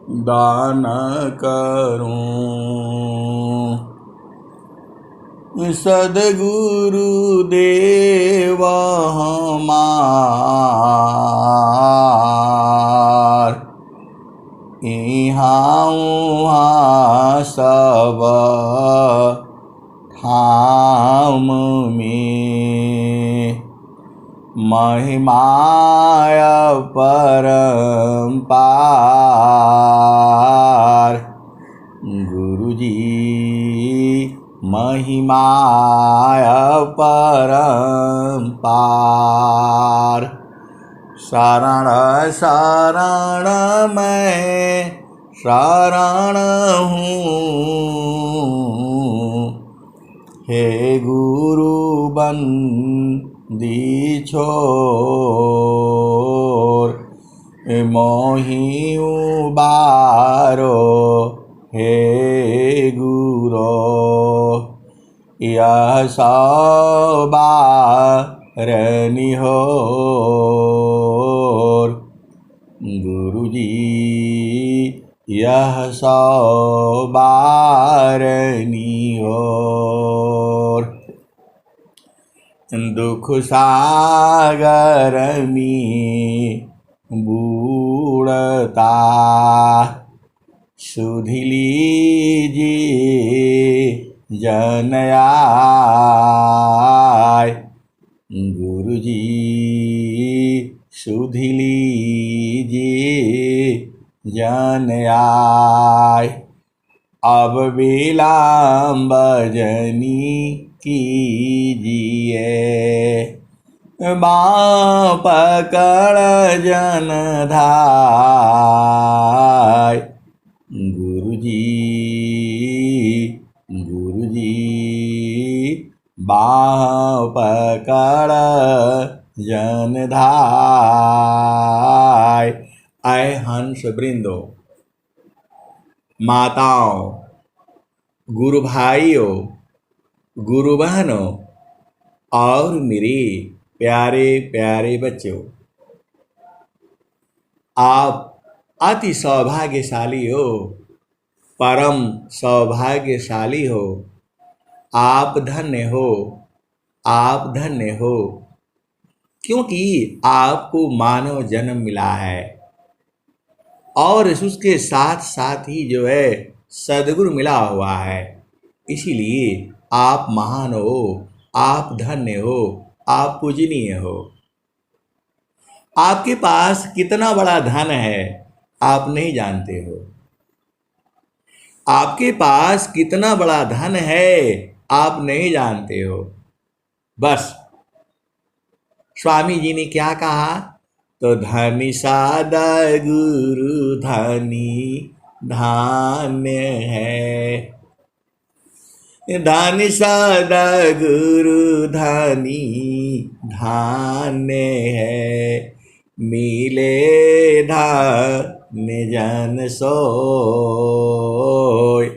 दान करूं। सद्गुरु देव हमार, इहाँ उहाँ सब ठाम में। महिमाय परम्पार, गुरुजी महिमाय परम्पार। शरण शरण मैं शरण हूँ, हे गुरु बंदी छोर। मोहि उबारो हे गुरो, यह सौ बार निहोर। गुरुजी यह सौ बार निहोर। दुख सागर में बूढ़ता, सुध लीजिए जन आय। गुरुजी सुध लीजिए जन आय। अब विलम्ब जनी कीजिए, बाँ पकड़ जन धाय। गुरुजी गुरुजी बाँ पकड़ जन धाय। ऐ हंस वृंदो, माताओं, गुरु भाइयों, गुरु बहनों और मेरे प्यारे प्यारे बच्चों, आप अति सौभाग्यशाली हो, परम सौभाग्यशाली हो। आप धन्य हो, आप धन्य हो, क्योंकि आपको मानव जन्म मिला है और उसके साथ साथ ही जो है सद्गुरु मिला हुआ है। इसीलिए आप महान हो, आप धन्य हो, आप पूजनीय हो। आपके पास कितना बड़ा धन है आप नहीं जानते हो। आपके पास कितना बड़ा धन है आप नहीं जानते हो। बस स्वामी जी ने क्या कहा, तो धनी सादा गुरु धनी धान्य है। धनी सादा गुरु धनी धान्य है। मिले धान्य जन सोय।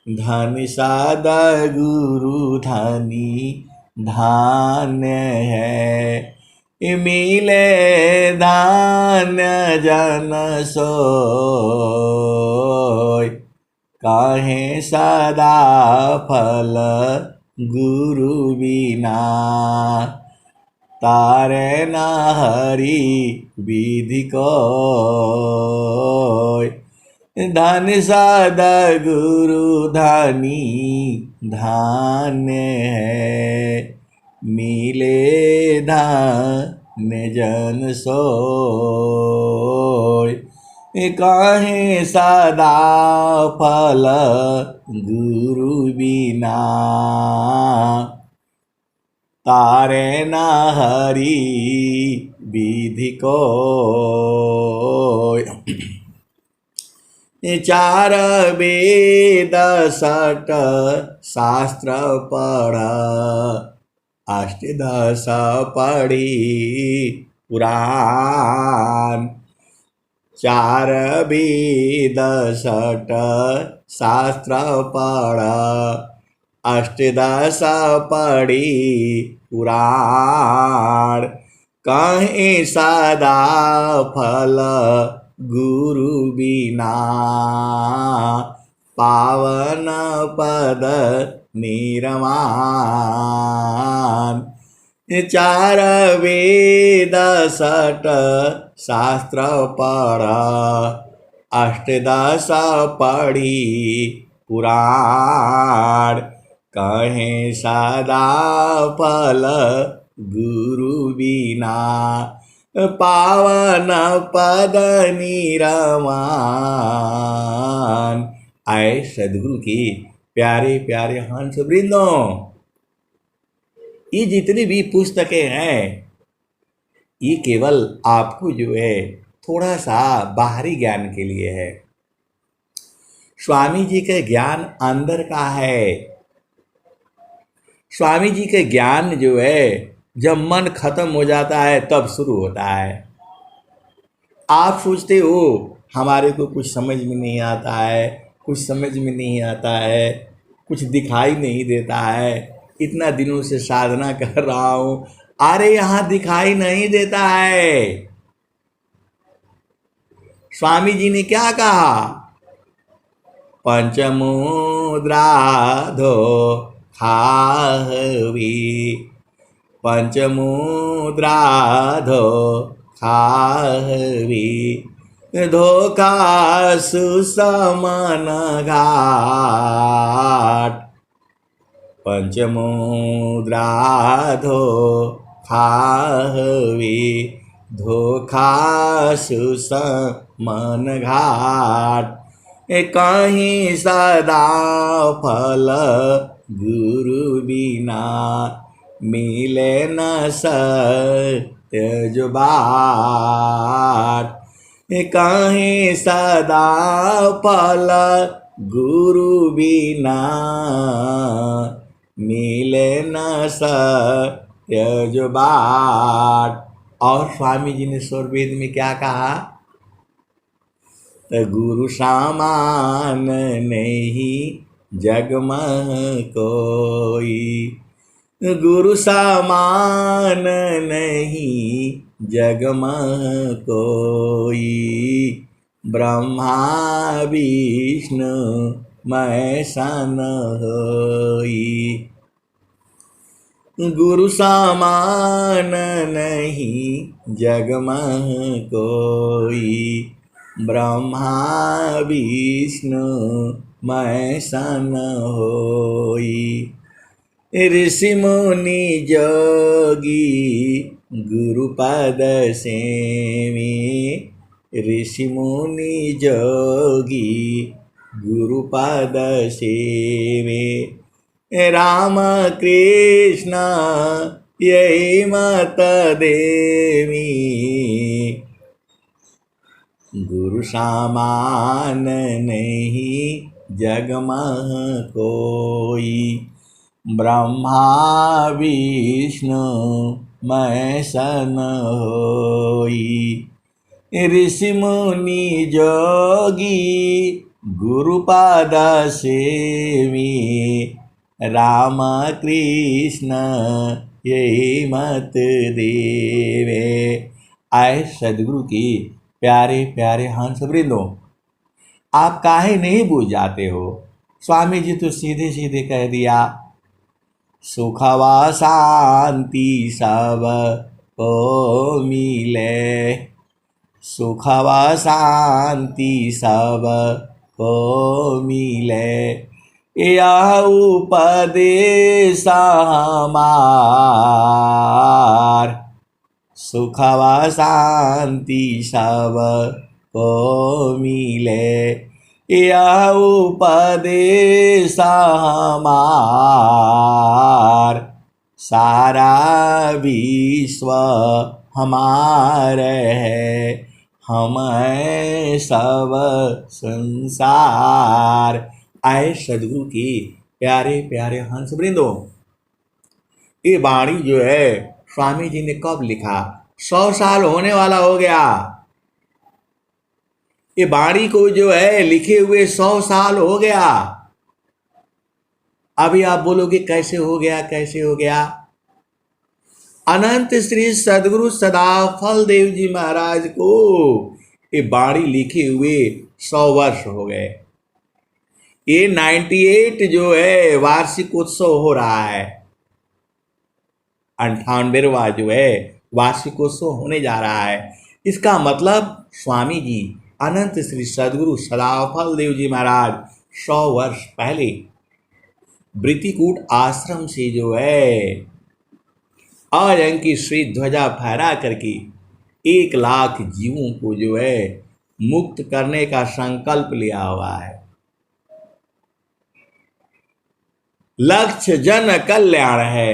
धनी सादा गुरु धनी धान्य है। मिले धान्य जन सोय। काहे सदा फल गुरु बिना, तारे न हरि विधि कोय। धन सदा गुरु धनी धान्य है। मिले धान्य जन सोय। काहे सदा फल गुरु बिना, तारे न हरि विधि कोय। चार वेद सट शास्त्र पढ़, अष्टदश पढ़ी पुराण। चार वेद सट शास्त्र पढ़, अष्टदश पढ़ी पुराण। कहीं सदा फल गुरु बिना पावन पद निर्माण चार वेद सट शास्त्र पढ़ अष्टदश पढ़ी पुराण कहे सदा फल गुरु बिना पावन पद निर्माण। आए सदगुरु की प्यारे प्यारे हंस वृंदों, ये जितनी भी पुस्तकें हैं ये केवल आपको जो है थोड़ा सा बाहरी ज्ञान के लिए है। स्वामी जी का ज्ञान अंदर का है। स्वामी जी का ज्ञान जो है जब मन खत्म हो जाता है तब शुरू होता है। आप सोचते हो हमारे को कुछ समझ में नहीं आता है, कुछ समझ में नहीं आता है, कुछ दिखाई नहीं देता है, इतना दिनों से साधना कर रहा हूं, अरे यहाँ दिखाई नहीं देता है। स्वामी जी ने क्या कहा? पंचमुद्रा धो खाहवी, पंचमुद्रा धो खाहवी, धोखा सुसमन घाट, पंचमुद्रा धो खाहवी, धोखा सुसमन घाट, कहीं सदा फल गुरु बिना मिले न सत्य जो बाट, कहीं सदा फल गुरु बिना मिले न सत्य जो बाट। और स्वामी जी ने स्वरवेद में क्या कहा? गुरु सामान नहीं जग में कोई, गुरु सामान नहीं जग में कोई, ब्रह्मा विष्णु महेशन होई, गुरु सामान नहीं जग में कोई, ब्रह्मा विष्णु महेशन होई, ऋषि मुनि जोगी गुरुपद सेवी, ऋषि मुनि जोगी गुरुपद सेवे, राम कृष्ण यही मत देवी, गुरु सामान नहीं जग में कोई, ब्रह्मा विष्णु महेशन होई, ऋषि मुनि जोगी गुरुपद सेवी, राम कृष्ण यही मत देवे। आए सदगुरु की प्यारे प्यारे हंस वृंदों, आप काहे नहीं बूझ जाते हो? स्वामी जी तो सीधे सीधे कह दिया, सुखवा शांति सब को मिले, सुखवा शांति सब को मिले, यह उपदेश हमार, सुखवा शांति सब को मिले, यह उपदेश हमार, सारा विश्व हमारे है, हम हैं सब संसार। आए सदगुरु की प्यारे प्यारे हंस वृंदों, ये वाणी जो है स्वामी जी ने कब लिखा? 100 साल होने वाला हो गया। ये वाणी को जो है लिखे हुए 100 साल हो गया। अभी आप बोलोगे कैसे हो गया, कैसे हो गया? अनंत श्री सदगुरु सदाफल देव जी महाराज को ये बाणी लिखे हुए 100 वर्ष हो गए। ये 98 जो है वार्षिक उत्सव हो रहा है, 98वां जो है वार्षिक उत्सव होने जा रहा है। इसका मतलब स्वामी जी अनंत श्री सदगुरु सदाफल देव जी महाराज 100 वर्ष पहले वृत्तिकूट आश्रम से जो है अजंग की श्वेत ध्वजा फहरा करके 1 लाख जीवों को जो है मुक्त करने का संकल्प लिया हुआ है। लक्ष्य जन कल्याण है,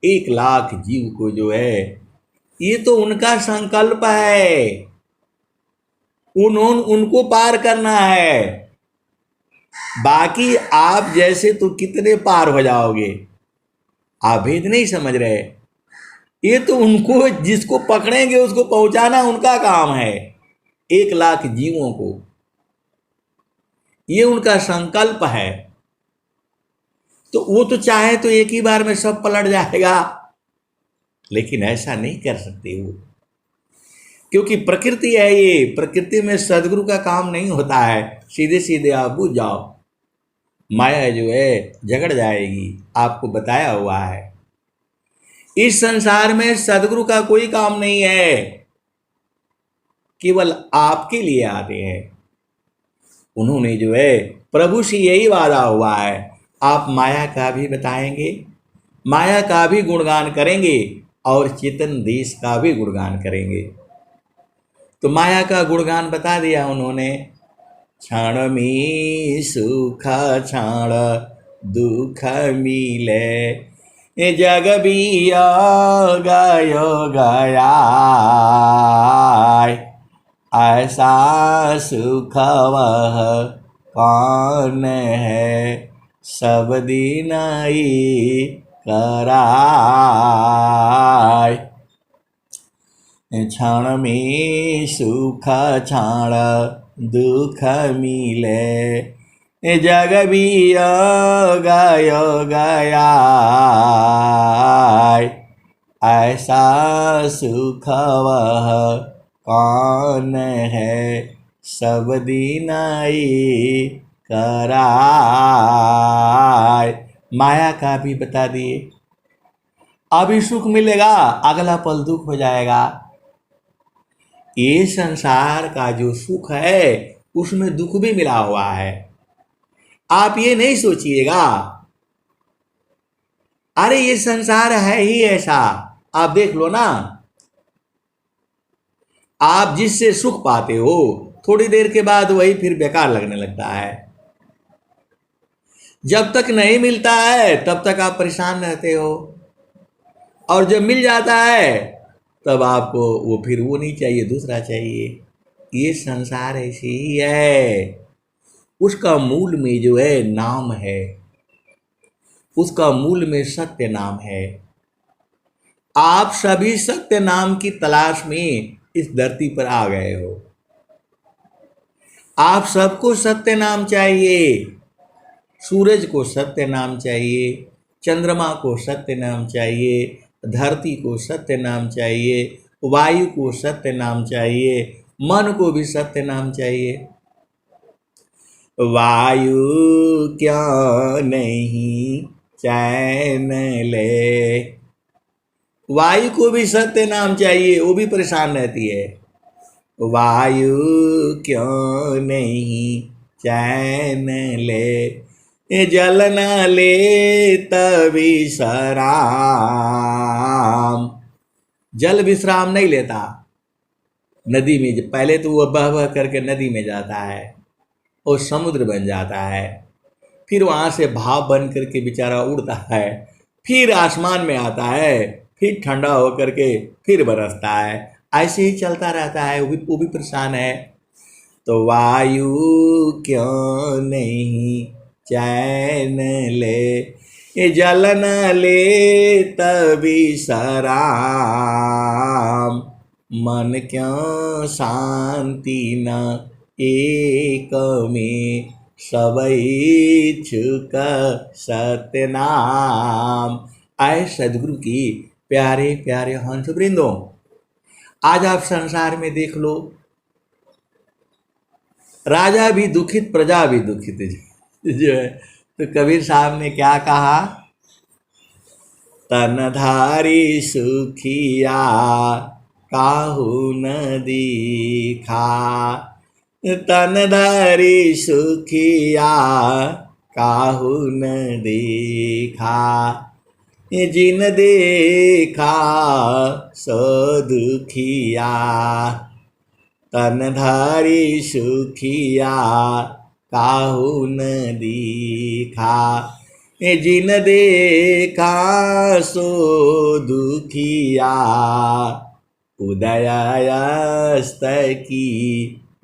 1 लाख जीव को जो है, ये तो उनका संकल्प है, उनको पार करना है। बाकी आप जैसे तो कितने पार हो जाओगे, आप भेद नहीं समझ रहे। ये तो उनको जिसको पकड़ेंगे उसको पहुंचाना उनका काम है, 1 लाख जीवों को, ये उनका संकल्प है। तो वो तो चाहे तो एक ही बार में सब पलट जाएगा, लेकिन ऐसा नहीं कर सकते वो, क्योंकि प्रकृति है ये। प्रकृति में सदगुरु का काम नहीं होता है सीधे सीधे आप बुझ जाओ, माया जो है झगड़ जाएगी, आपको बताया हुआ है। इस संसार में सदगुरु का कोई काम नहीं है, केवल आपके लिए आते हैं। उन्होंने जो है प्रभु से यही वादा हुआ है, आप माया का भी बताएंगे, माया का भी गुणगान करेंगे और चेतन देश का भी गुणगान करेंगे। तो माया का गुणगान बता दिया उन्होंने, क्षण में सुख क्षण दुख मिले, जग भी गयो गया, ऐसा सुख वह कौन है, सब दिन ही कराय। क्षण में सुख क्षण दुख मिले, जग भी गयो गया, ऐसा सुख वह कौन है, सब दिन ही कराय। माया का भी बता दिए, अभी सुख मिलेगा, अगला पल दुख हो जाएगा। ये संसार का जो सुख है उसमें दुख भी मिला हुआ है, आप ये नहीं सोचिएगा अरे ये संसार है ही ऐसा। आप देख लो ना, आप जिससे सुख पाते हो थोड़ी देर के बाद वही फिर बेकार लगने लगता है। जब तक नहीं मिलता है तब तक आप परेशान रहते हो, और जब मिल जाता है तब आपको वो फिर वो नहीं चाहिए, दूसरा चाहिए। ये संसार ऐसे ही है। उसका मूल में जो है नाम है, उसका मूल में सत्य नाम है। आप सभी सत्य नाम की तलाश में इस धरती पर आ गए हो। आप सबको सत्य नाम चाहिए। सूरज को सत्य नाम चाहिए, चंद्रमा को सत्य नाम चाहिए, धरती को सत्य नाम चाहिए, वायु को सत्य नाम चाहिए, मन को भी सत्य नाम चाहिए। वायु क्यों नहीं चैन ले, वायु को भी सत्य नाम चाहिए, वो भी परेशान रहती है। वायु क्यों नहीं चैन ले, जल न ले तभी विश्राम। जल विश्राम नहीं लेता, नदी में पहले तो वो बह बह करके नदी में जाता है और समुद्र बन जाता है, फिर वहाँ से भाप बन करके बेचारा उड़ता है, फिर आसमान में आता है, फिर ठंडा होकर के फिर बरसता है। ऐसे ही चलता रहता है, वो भी परेशान है। तो वायु क्यों नहीं चैन ले, जल न ले तभी सराम। मन क्यों शांति न एक में, सब इच्छुक सत्य नाम। आए सदगुरु की प्यारे प्यारे हंस वृंदों, आज आप संसार में देख लो, राजा भी दुखित प्रजा भी दुखित जो है। तो कबीर साहब ने क्या कहा, तनधारी सुखिया काहू न दीखा, तनधारी सुखिया काहू न देखा, जिन देखा सो दुखिया, तनधारी सुखिया काहू न दीखा, जिन देखा सो दुखिया, उदयास्त की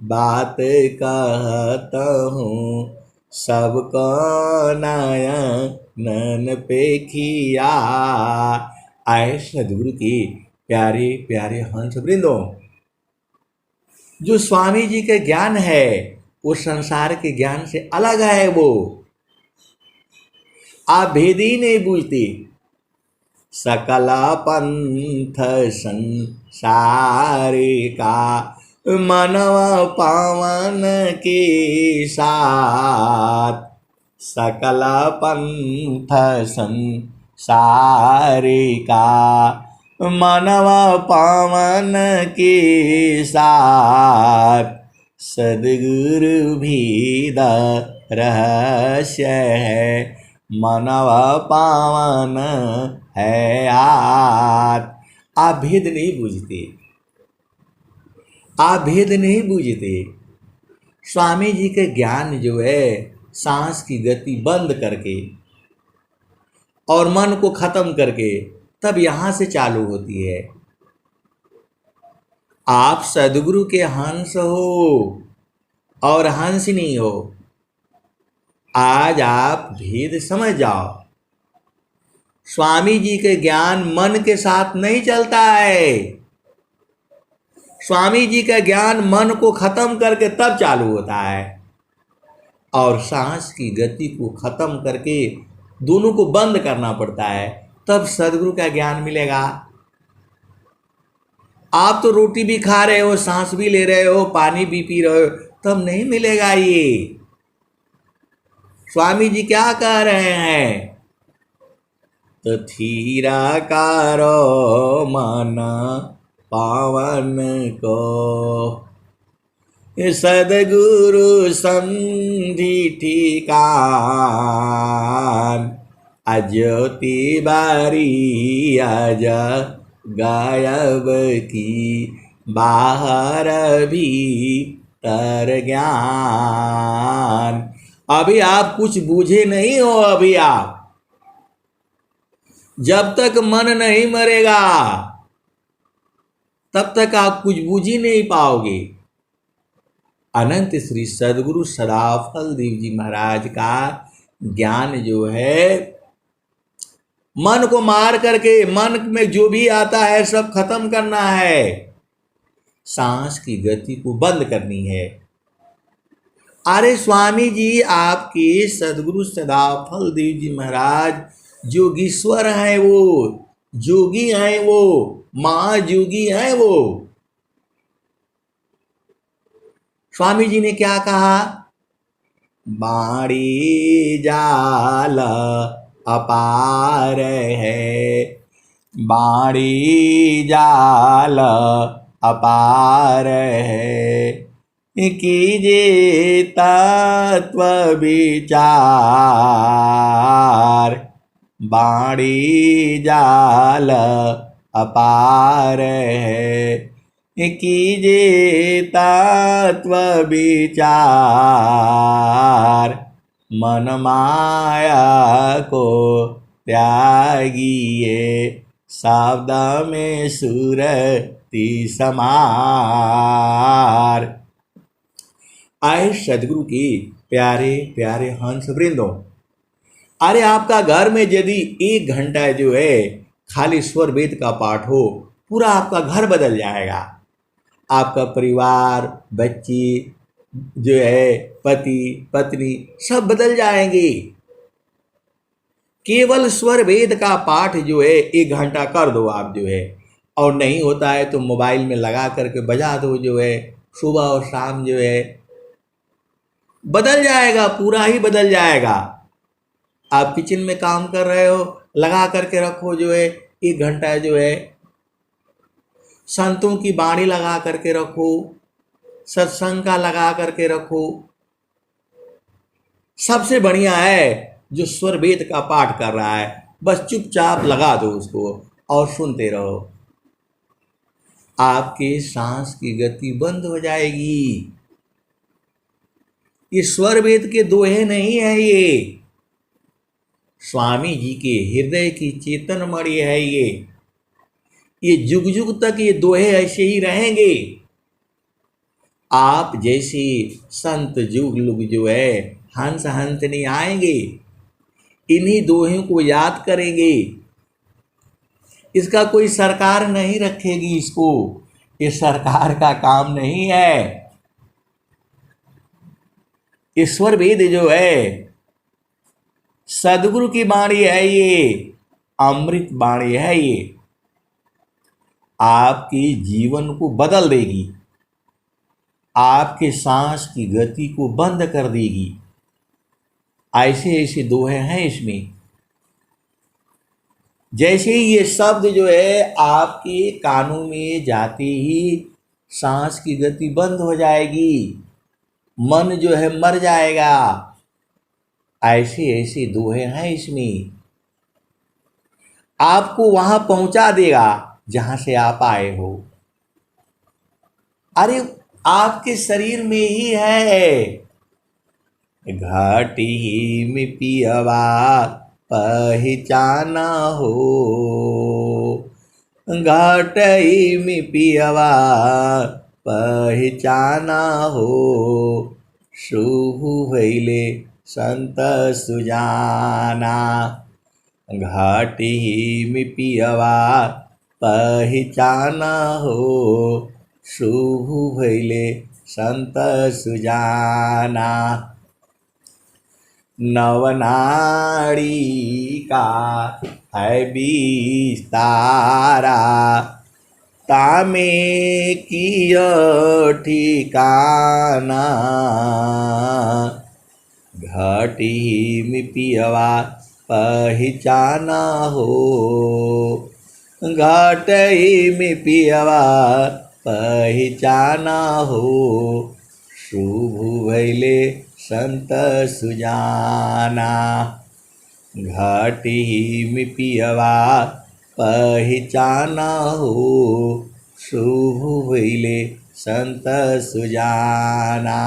बात कहता हूँ, सबको नयन पे किया। आए सदगुरु की प्यारे प्यारे हंस वृंदों, जो स्वामी जी के ज्ञान है वो संसार के ज्ञान से अलग है। वो आप भेद ही नहीं बूझते। सकल पंथ संसार का मनव पावन के साथ, सकल पंथ संसार का मनव पावन के साथ, सद्गुरु भेद रहस्य है, मनव पावन है आत। आप भेद नहीं बूझते, आप भेद नहीं बूझते। स्वामी जी के ज्ञान जो है सांस की गति बंद करके और मन को खत्म करके तब यहां से चालू होती है। आप सद्गुरु के हंस हो और हंसनी हो। आज आप भेद समझ जाओ। स्वामी जी के ज्ञान मन के साथ नहीं चलता है। स्वामी जी का ज्ञान मन को खत्म करके तब चालू होता है और सांस की गति को खत्म करके दोनों को बंद करना पड़ता है, तब सद्गुरु का ज्ञान मिलेगा। आप तो रोटी भी खा रहे हो, सांस भी ले रहे हो, पानी भी पी रहे हो, तब नहीं मिलेगा ये। स्वामी जी क्या कह रहे हैं, तो थीरा कारो मन पावन को, सदगुरु संधि ठिकान, अज्योति बारी अज गायब की, बाहर भी तर ज्ञान। अभी आप कुछ बूझे नहीं हो। अभी आप जब तक मन नहीं मरेगा तब तक आप कुछ बूझ ही नहीं पाओगे। अनंत श्री सद्गुरु सदाफल देव जी महाराज का ज्ञान जो है मन को मार करके मन में जो भी आता है सब खत्म करना है, सांस की गति को बंद करनी है। अरे स्वामी जी आपके सद्गुरु सदाफल देव जी महाराज जोगीश्वर हैं, वो जोगी हैं, वो महाजोगी हैं। वो स्वामी जी ने क्या कहा, बाड़ी जाल अपार है, बाड़ी जाल अपार है, कीजिए तत्व विचार, बाड़ी जाल अपार है, कीजिए तत्व विचार, मन माया को त्यागिए, शब्द में सुरति समार। आए सदगुरु की प्यारे प्यारे हंस वृंदों, अरे आपका घर में यदि 1 घंटा जो है खाली स्वर वेद का पाठ हो, पूरा आपका घर बदल जाएगा। आपका परिवार, बच्ची जो है, पति पत्नी सब बदल जाएंगे। केवल स्वर वेद का पाठ जो है 1 घंटा कर दो आप जो है, और नहीं होता है तो मोबाइल में लगा करके बजा दो जो है, सुबह और शाम जो है बदल जाएगा, पूरा ही बदल जाएगा। आप किचन में काम कर रहे हो, लगा करके रखो जो है 1 घंटा जो है संतों की बाणी लगा करके रखो, सत्संग का लगा करके रखो। सबसे बढ़िया है जो स्वर वेद का पाठ कर रहा है, बस चुपचाप लगा दो उसको और सुनते रहो। आपके सांस की गति बंद हो जाएगी। ये स्वर वेद के दोहे नहीं है, ये स्वामी जी के हृदय की चेतन मणि है। ये जुग जुग तक ये दोहे ऐसे ही रहेंगे। आप जैसे संत जुग लुग जो है हंस हंस नहीं आएंगे, इन्हीं दोहों को याद करेंगे। इसका कोई सरकार नहीं रखेगी इसको, ये सरकार का काम नहीं है। ईश्वर वेद जो है सदगुरु की वाणी है, ये अमृत वाणी है। ये आपके जीवन को बदल देगी, आपके सांस की गति को बंद कर देगी। ऐसे ऐसे दोहे हैं इसमें। जैसे ही ये शब्द जो है आपके कानों में जाते ही सांस की गति बंद हो जाएगी, मन जो है मर जाएगा। ऐसे ऐसे दोहे हैं इसमें, आपको वहां पहुंचा देगा जहां से आप आए हो। अरे आपके शरीर में ही है। घाटी में पियवा पहचाना हो, घाटी में पियवा पहचाना हो, शुभ भइले संत सुजाना। घाटी में पियवा पहचाना हो, शुभ भइले संत सुजाना। नवनाड़ी का है विस्तारा, तामे किय ठिकाना। घाटी में पियवा पहचाना हो, घाटी में पियवा पहचाना हो, शुभ भइले संत सुजाना। घाटी में पियवा पहचाना हो, शुभ भइले संत सुजाना।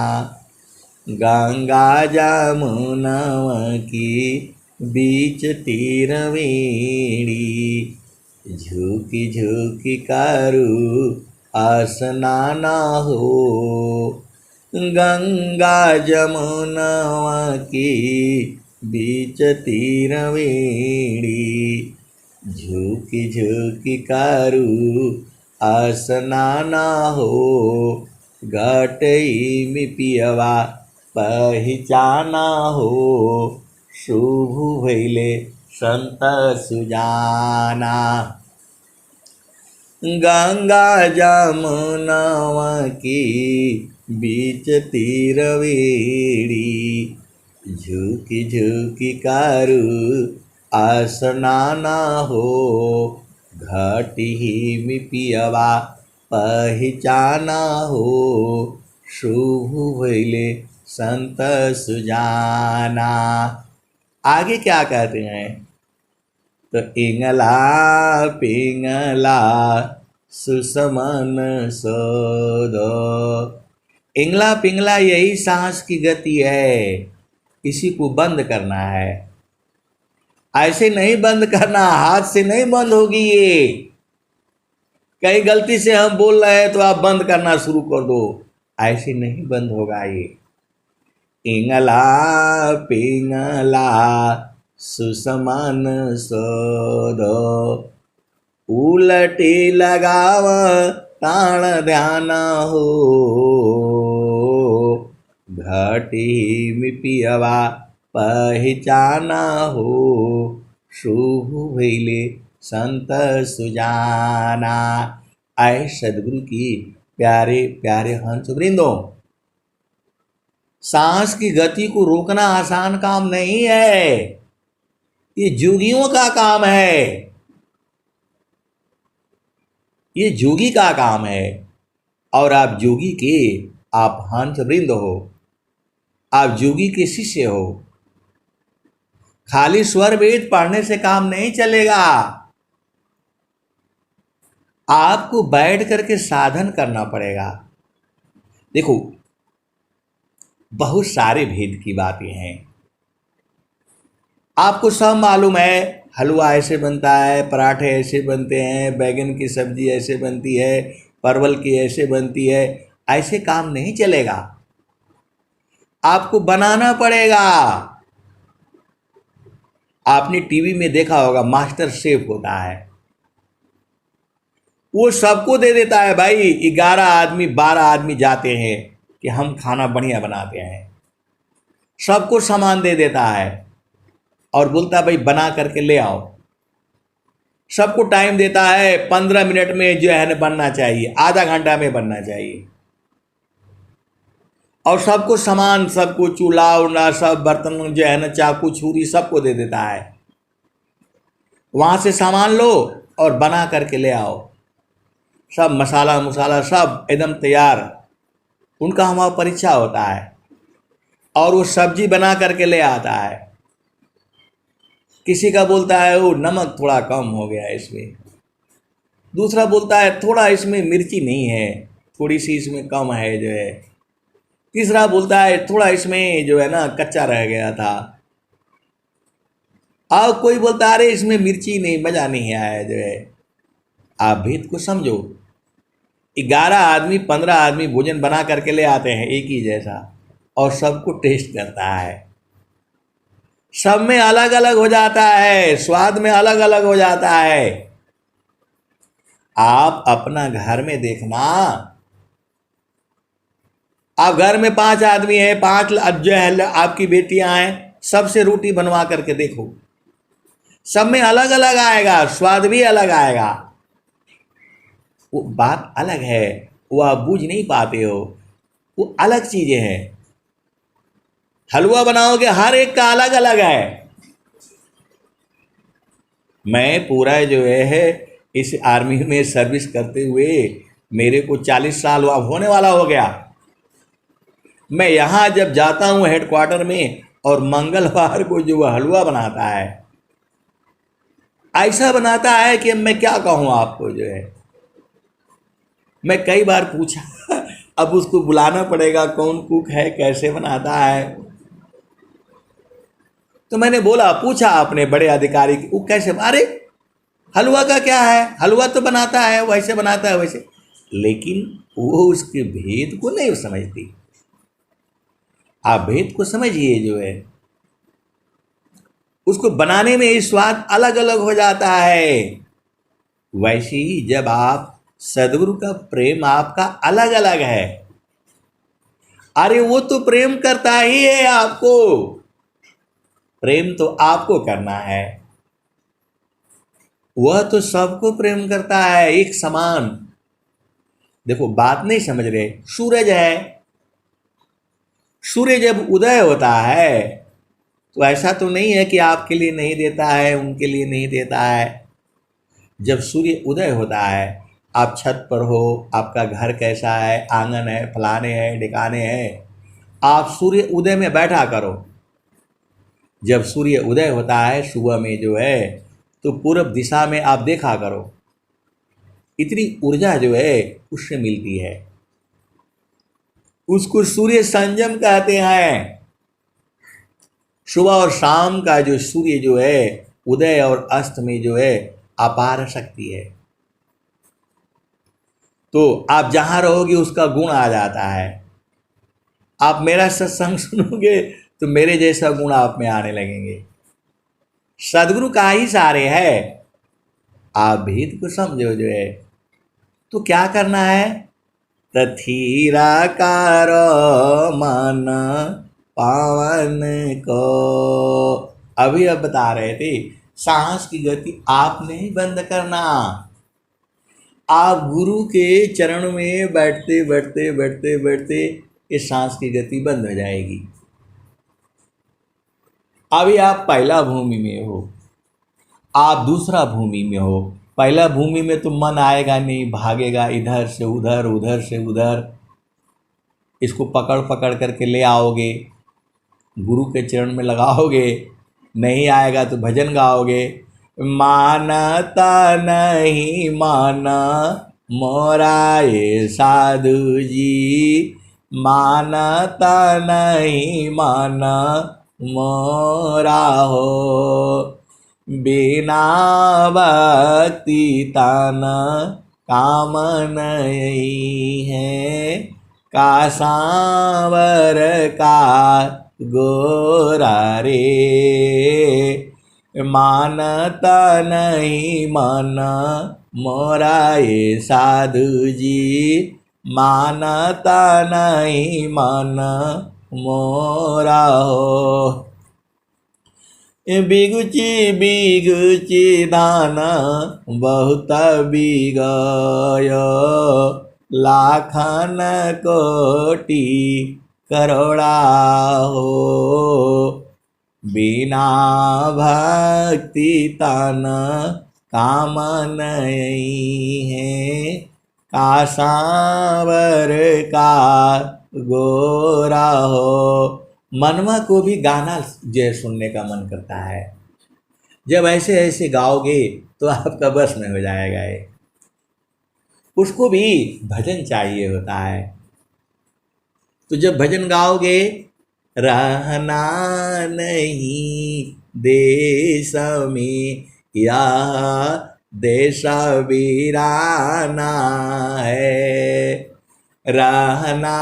गंगा जमुनवा की बीच तीरवेणी, झुकी झुकी करू स्नाना हो। गंगा जमुनवा की बीच तीरवेणी, झुकी झुकी करू स्नाना हो। घाटी में पियवा पहचाना हो, शुभ भइले संत सुजाना। गंगा जमुनवा की बीच तीरवेणी, झुकी झुकी करू स्नाना हो। घाटी में पियवा पहचाना हो, शुभ भइले संत सुजाना। आगे क्या कहते हैं? तो इंगला पिंगला सुसमन सोदो। इंगला पिंगला यही सांस की गति है, इसी को बंद करना है। ऐसे नहीं बंद करना, हाथ से नहीं बंद होगी ये। कहीं गलती से हम बोल रहे हैं तो आप बंद करना शुरू कर दो, ऐसे नहीं बंद होगा ये। इंगला पिंगला सुसमान सोदो, उलटी लगाव ताण ध्यान हो। घाटी में पियवा पहचाना हो, शुभ भइले संत सुजाना। आए सदगुरु की प्यारे प्यारे हंस वृंदों, सांस की गति को रोकना आसान काम नहीं है, ये जोगियों का काम है, ये जोगी का काम है। और आप जोगी के, आप हंस वृंद हो, आप जोगी के शिष्य हो। खाली स्वर वेद पढ़ने से काम नहीं चलेगा, आपको बैठ करके साधन करना पड़ेगा। देखो, बहुत सारे भेद की बातें हैं, आपको सब मालूम है। हलवा ऐसे बनता है, पराठे ऐसे बनते हैं, बैगन की सब्जी ऐसे बनती है, परवल की ऐसे बनती है। ऐसे काम नहीं चलेगा, आपको बनाना पड़ेगा। आपने टीवी में देखा होगा, मास्टर शेफ होता है, वो सबको दे देता है भाई। 11 आदमी 12 आदमी जाते हैं कि हम खाना बढ़िया बनाते हैं, सबको सामान दे देता है और बोलता है भाई बना करके ले आओ। सबको टाइम देता है, 15 मिनट में जो है ना बनना चाहिए, आधा घंटा में बनना चाहिए। और सबको सामान, सबको चूल्हा उल्हा सब बर्तन जो है ना, चाकू छुरी सबको दे देता है। वहाँ से सामान लो और बना करके ले आओ, सब मसाला मसाला सब एकदम तैयार। उनका हमारा परीक्षा होता है और वो सब्जी बना करके ले आता है। किसी का बोलता है वो नमक थोड़ा कम हो गया इसमें, दूसरा बोलता है थोड़ा इसमें मिर्ची नहीं है, थोड़ी सी इसमें कम है जो है, तीसरा बोलता है थोड़ा इसमें जो है ना कच्चा रह गया था, और कोई बोलता है अरे इसमें मिर्ची नहीं, मज़ा नहीं आया जो है। आप भेद को समझो। 11 आदमी 15 आदमी भोजन बना करके ले आते हैं एक ही जैसा, और सबको टेस्ट करता है, सब में अलग अलग हो जाता है, स्वाद में अलग अलग हो जाता है। आप अपना घर में देखना, आप घर में 5 आदमी हैं, 5 जो है आपकी बेटियां हैं, सबसे रोटी बनवा करके देखो, सब में अलग अलग आएगा, स्वाद भी अलग आएगा। वो बात अलग है, वो आप बूझ नहीं पाते हो, वो अलग चीजें हैं। हलवा बनाओगे, हर एक का अलग अलग है। मैं पूरा जो है इस आर्मी में सर्विस करते हुए मेरे को 40 साल होने वाला हो गया। मैं यहाँ जब जाता हूँ हेडक्वार्टर में, और मंगलवार को जो हलवा बनाता है, ऐसा बनाता है कि मैं क्या कहूँ आपको जो है। मैं कई बार पूछा अब उसको बुलाना पड़ेगा, कौन कुक है, कैसे बनाता है। तो मैंने बोला, पूछा अपने बड़े अधिकारी की, वो कैसे, अरे हलवा का क्या है, हलवा तो बनाता है, वैसे बनाता है वैसे, लेकिन वो उसके भेद को नहीं समझती। आप भेद को समझिए जो है, उसको बनाने में स्वाद अलग अलग हो जाता है। वैसे ही जब आप सदगुरु का प्रेम आपका अलग अलग है, अरे वो तो प्रेम करता ही है आपको, प्रेम तो आपको करना है, वह तो सबको प्रेम करता है एक समान। देखो बात नहीं समझ रहे, सूरज है, सूर्य जब उदय होता है तो ऐसा तो नहीं है कि आपके लिए नहीं देता है, उनके लिए नहीं देता है। जब सूर्य उदय होता है, आप छत पर हो, आपका घर कैसा है, आंगन है, फलाने हैं ढिकाने हैं, आप सूर्य उदय में बैठा करो। जब सूर्य उदय होता है सुबह में जो है, तो पूर्व दिशा में आप देखा करो, इतनी ऊर्जा जो है उससे मिलती है। उसको सूर्य संयम कहते हैं। सुबह और शाम का जो सूर्य जो है, उदय और अस्त में जो है अपार शक्ति है। तो आप जहाँ रहोगे उसका गुण आ जाता है। आप मेरा सत्संग सुनोगे तो मेरे जैसा गुण आप में आने लगेंगे। सदगुरु का ही सारे है, आप भेद को समझो जो है। तो क्या करना है, तथीराकार मन पावन को। अभी अब बता रहे थे, सांस की गति आप नहीं बंद करना। आप गुरु के चरण में बैठते बैठते बैठते बैठते इस सांस की गति बंद हो जाएगी। अभी आप पहला भूमि में हो, आप दूसरा भूमि में हो। पहला भूमि में तो मन आएगा नहीं, भागेगा इधर से उधर, उधर से उधर। इसको पकड़ पकड़ करके ले आओगे, गुरु के चरण में लगाओगे, नहीं आएगा तो भजन गाओगे। मानता नहीं माना मोरा ये साधु जी, मानता नहीं माना मोरा हो। बिना भक्ति ताना काम नहीं है, का सांवर का गोरा रे। मानता नहीं माना मोरा ये साधु जी, मानता नहीं माना मोरा हो। बिगुची बिगुची दाना बहुत बिगय, लाखन कोटि करोड़ा हो। बिना भक्ति तन काम नहीं है, का सांवर का गोरा हो। मनवा को भी गाना जो सुनने का मन करता है। जब ऐसे ऐसे गाओगे तो आपका बस में हो जाएगा ये। उसको भी भजन चाहिए होता है। तो जब भजन गाओगे, रहना नहीं देश में, यह देश वीराना है। रहना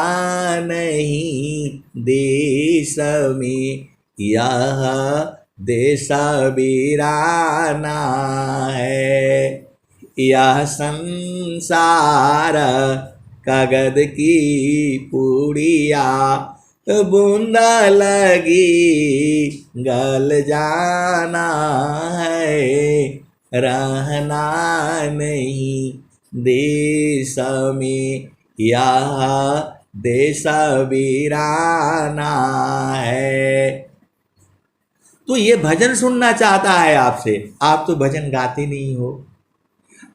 नहीं देश में, यह देश वीराना है। यह संसार कागद की पुड़िया, बूंदा लगी गल जाना है। रहना नहीं देश में, यह देश वीराना है। तो ये भजन सुनना चाहता है आपसे, आप तो भजन गाते नहीं हो,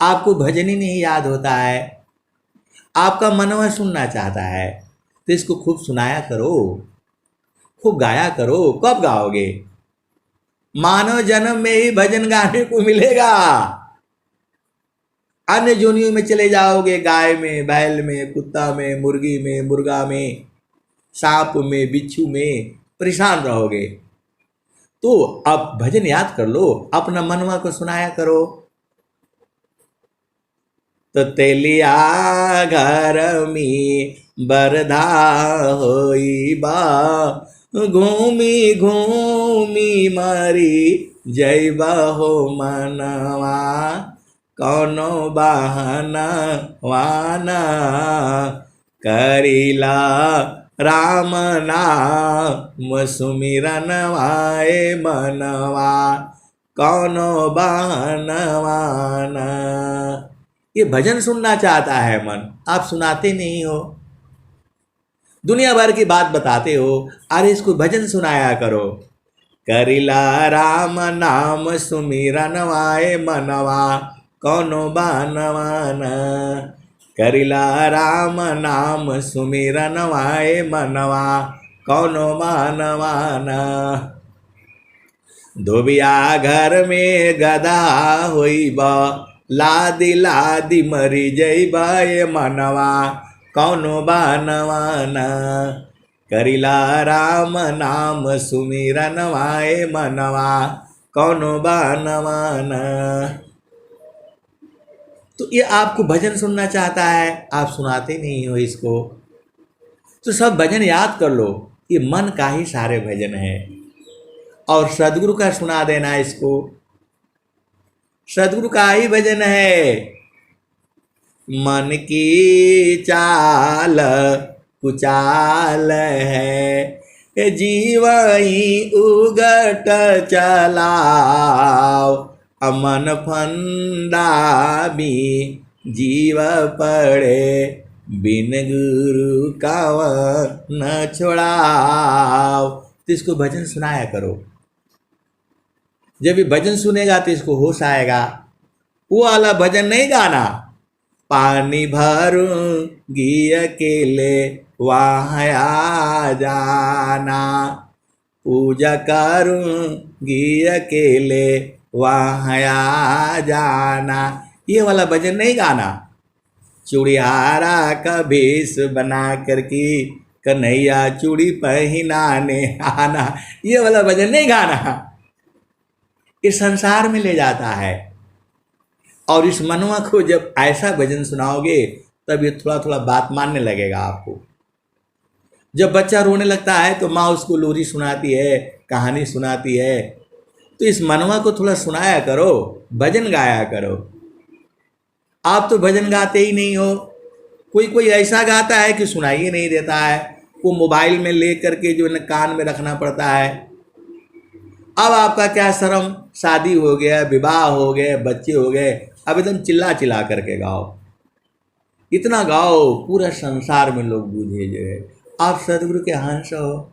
आपको भजन ही नहीं याद होता है। आपका मनवा सुनना चाहता है, तो इसको खूब सुनाया करो, खूब गाया करो। कब गाओगे? मानव जन्म में ही भजन गाने को मिलेगा। अन्य जोनियों में चले जाओगे, गाय में, बैल में, कुत्ता में, मुर्गी में, मुर्गा में, सांप में, बिच्छू में, परेशान रहोगे। तो अब भजन याद कर लो, अपना मनवा को सुनाया करो। तो तेलिया घर में बरधा होई बा, घूमी घूमी मरी जैबा हो मनवा, कौनो बहाना वाना करीला राम नाम सुमिरन वाए मनवा, कौनो बहाना वाना। ये भजन सुनना चाहता है मन, आप सुनाते नहीं हो। दुनिया भर की बात बताते हो, अरे इसको भजन सुनाया करो। करिला राम नाम सुमिरन वाए मनवा, कौनो बानवान। करिला राम नाम सुमिरन वाए मनवा, कौनो बानवान। धोबिया घर में गदा होइबा, लादी लादी मरी जइबा ये मनवा, कौनो बानवान। करिला राम नाम सुमिरन वाए मनवा, कौनो बानवान। तो ये आपको भजन सुनना चाहता है, आप सुनाते नहीं हो इसको। तो सब भजन याद कर लो, ये मन का ही सारे भजन है। और सदगुरु का सुना देना इसको, सदगुरु का ही भजन है। मन की चाल कुचाल है, जीवई उगट चलाओ, अमन फंदा भी जीव पड़े बिन गुरु का न छोड़ाओ। तो इसको भजन सुनाया करो। जब ये भजन सुनेगा तो इसको होश आएगा। वो वाला भजन नहीं गाना, पानी भरूंगी अकेले वहाँ आ जाना, पूजा करूंगी अकेले वहाँ आ जाना, ये वाला भजन नहीं गाना। चूड़ियारा का भेष बना करके कन्हैया चूड़ी पहनाने आना, ये वाला भजन नहीं गाना। इस संसार में ले जाता है। और इस मनवा को जब ऐसा भजन सुनाओगे तब ये थोड़ा थोड़ा बात मानने लगेगा आपको। जब बच्चा रोने लगता है तो माँ उसको लोरी सुनाती है, कहानी सुनाती है। तो इस मनवा को थोड़ा सुनाया करो, भजन गाया करो। आप तो भजन गाते ही नहीं हो। कोई कोई ऐसा गाता है कि सुनाई नहीं देता है, वो मोबाइल में ले करके जो है कान में रखना पड़ता है। अब आपका क्या शर्म, शादी हो गया, विवाह हो गए, बच्चे हो गए, अब एकदम चिल्ला चिल्ला करके गाओ। इतना गाओ पूरा संसार में लोग बूझे जो है आप सदगुरु के हंस हो।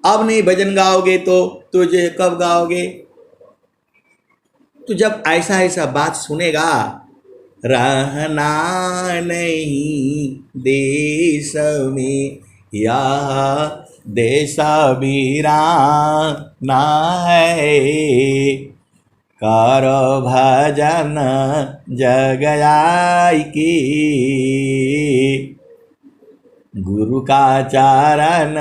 अब नहीं भजन गाओगे तो जो है कब गाओगे? तो जब ऐसा ऐसा बात सुनेगा, रहना नहीं देश में या देश वीराना है, कर भजन जग जाय की, गुरु का चरण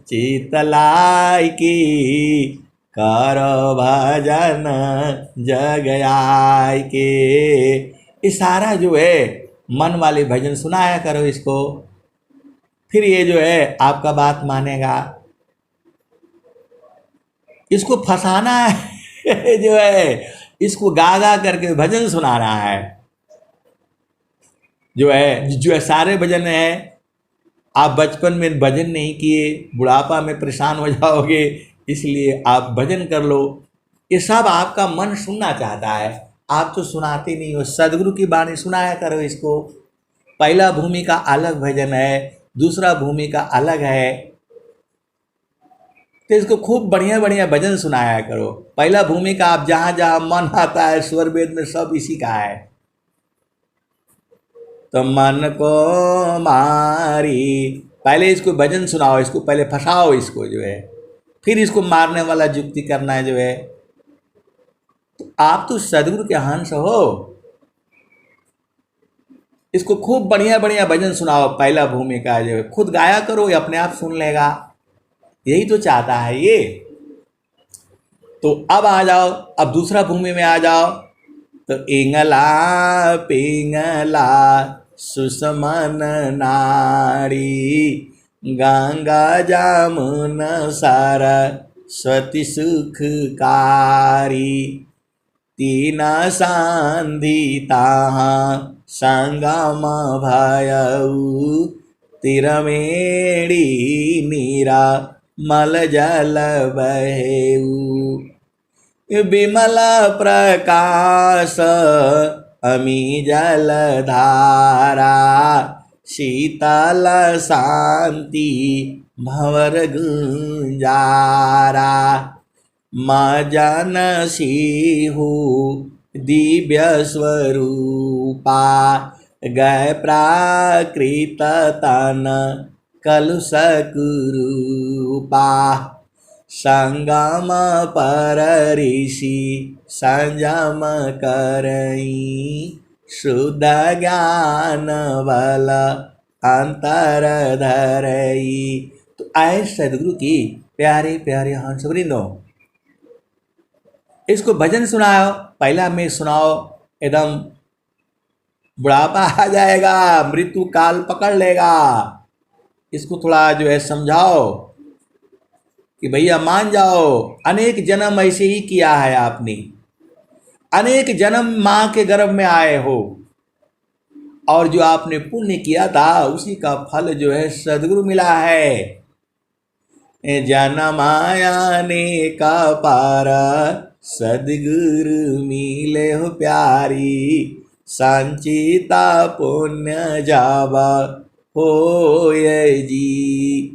चितलाय की, कर भजन जग आय के। ये सारा जो है मन वाले भजन सुनाया करो इसको, फिर ये जो है आपका बात मानेगा। इसको फंसाना है जो है, इसको गा गा करके भजन सुनाना है। जो है सारे भजन है। आप बचपन में भजन नहीं किए, बुढ़ापा में परेशान हो जाओगे, इसलिए आप भजन कर लो। ये सब आपका मन सुनना चाहता है, आप तो सुनाते नहीं हो। सदगुरु की वाणी सुनाया करो इसको। पहला भूमिका अलग भजन है, दूसरा भूमिका अलग है। तो इसको खूब बढ़िया बढ़िया भजन सुनाया करो। पहला भूमिका आप जहाँ जहाँ मन आता है, स्वर वेद में सब इसी का है। तो मन को मारी, पहले इसको भजन सुनाओ, इसको पहले फंसाओ इसको जो है, फिर इसको मारने वाला युक्ति करना है जो है। तो आप तो सदगुरु के हंस हो। इसको खूब बढ़िया बढ़िया भजन सुनाओ। पहला भूमिका जो है खुद गाया करो, ये अपने आप सुन लेगा। यही तो चाहता है ये। तो अब आ जाओ, अब दूसरा भूमि में आ जाओ। तो इंगला पिंगला सुषमन नारी, गंगा जमुन सरस्वती सुखकारी, तीन संधि ताहाँ संगम भयऊ, तिरमेड़ी नीरा मल जल बहेऊ, विमल प्रकाश अमी जल धारा, शीतल शांति भंवर गुंजारा, मजन सिंहु दिव्य स्वरूपा, गए प्राकृत तन कलुष कुरूपा, संगम पर ऋषि संयम करई, शुद्ध ज्ञान बल अंतर धरई। तो आए सदगुरु की प्यारे प्यारे हंस वृंदो, इसको भजन सुनाओ। पहला में सुनाओ, एकदम बुढ़ापा आ जाएगा, मृत्यु काल पकड़ लेगा। इसको थोड़ा जो है समझाओ कि भैया मान जाओ, अनेक जन्म ऐसे ही किया है आपने, अनेक जन्म माँ के गर्भ में आए हो, और जो आपने पुण्य किया था उसी का फल जो है सदगुरु मिला है। जन्म आया ने का पारा, सदगुरु मिले हो प्यारी, संचिता पुण्य जावा होय जी।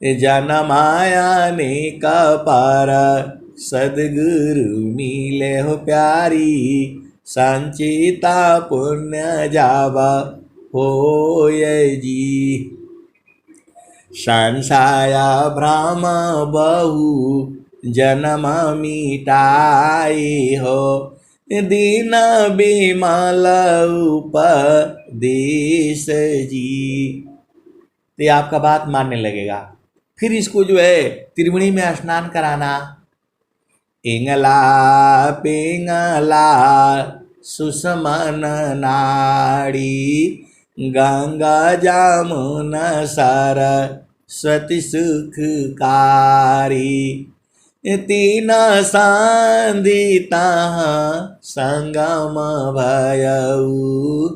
जनमाया ने कपार सदगुरु मिले हो प्यारी, संचिता पुण्य जावा होय जी। संसाया भ्रम बहु जन्म मिटाई हो, दीन बिमल उपदेश जी। तो ये आपका बात मानने लगेगा। फिर इसको जो है त्रिवेणी में स्नान कराना। इंगला पिंगला सुषमन नाड़ी, गंगा जामुन सरस्वती सुखकारी, तीन संधिता संगम भयऊ,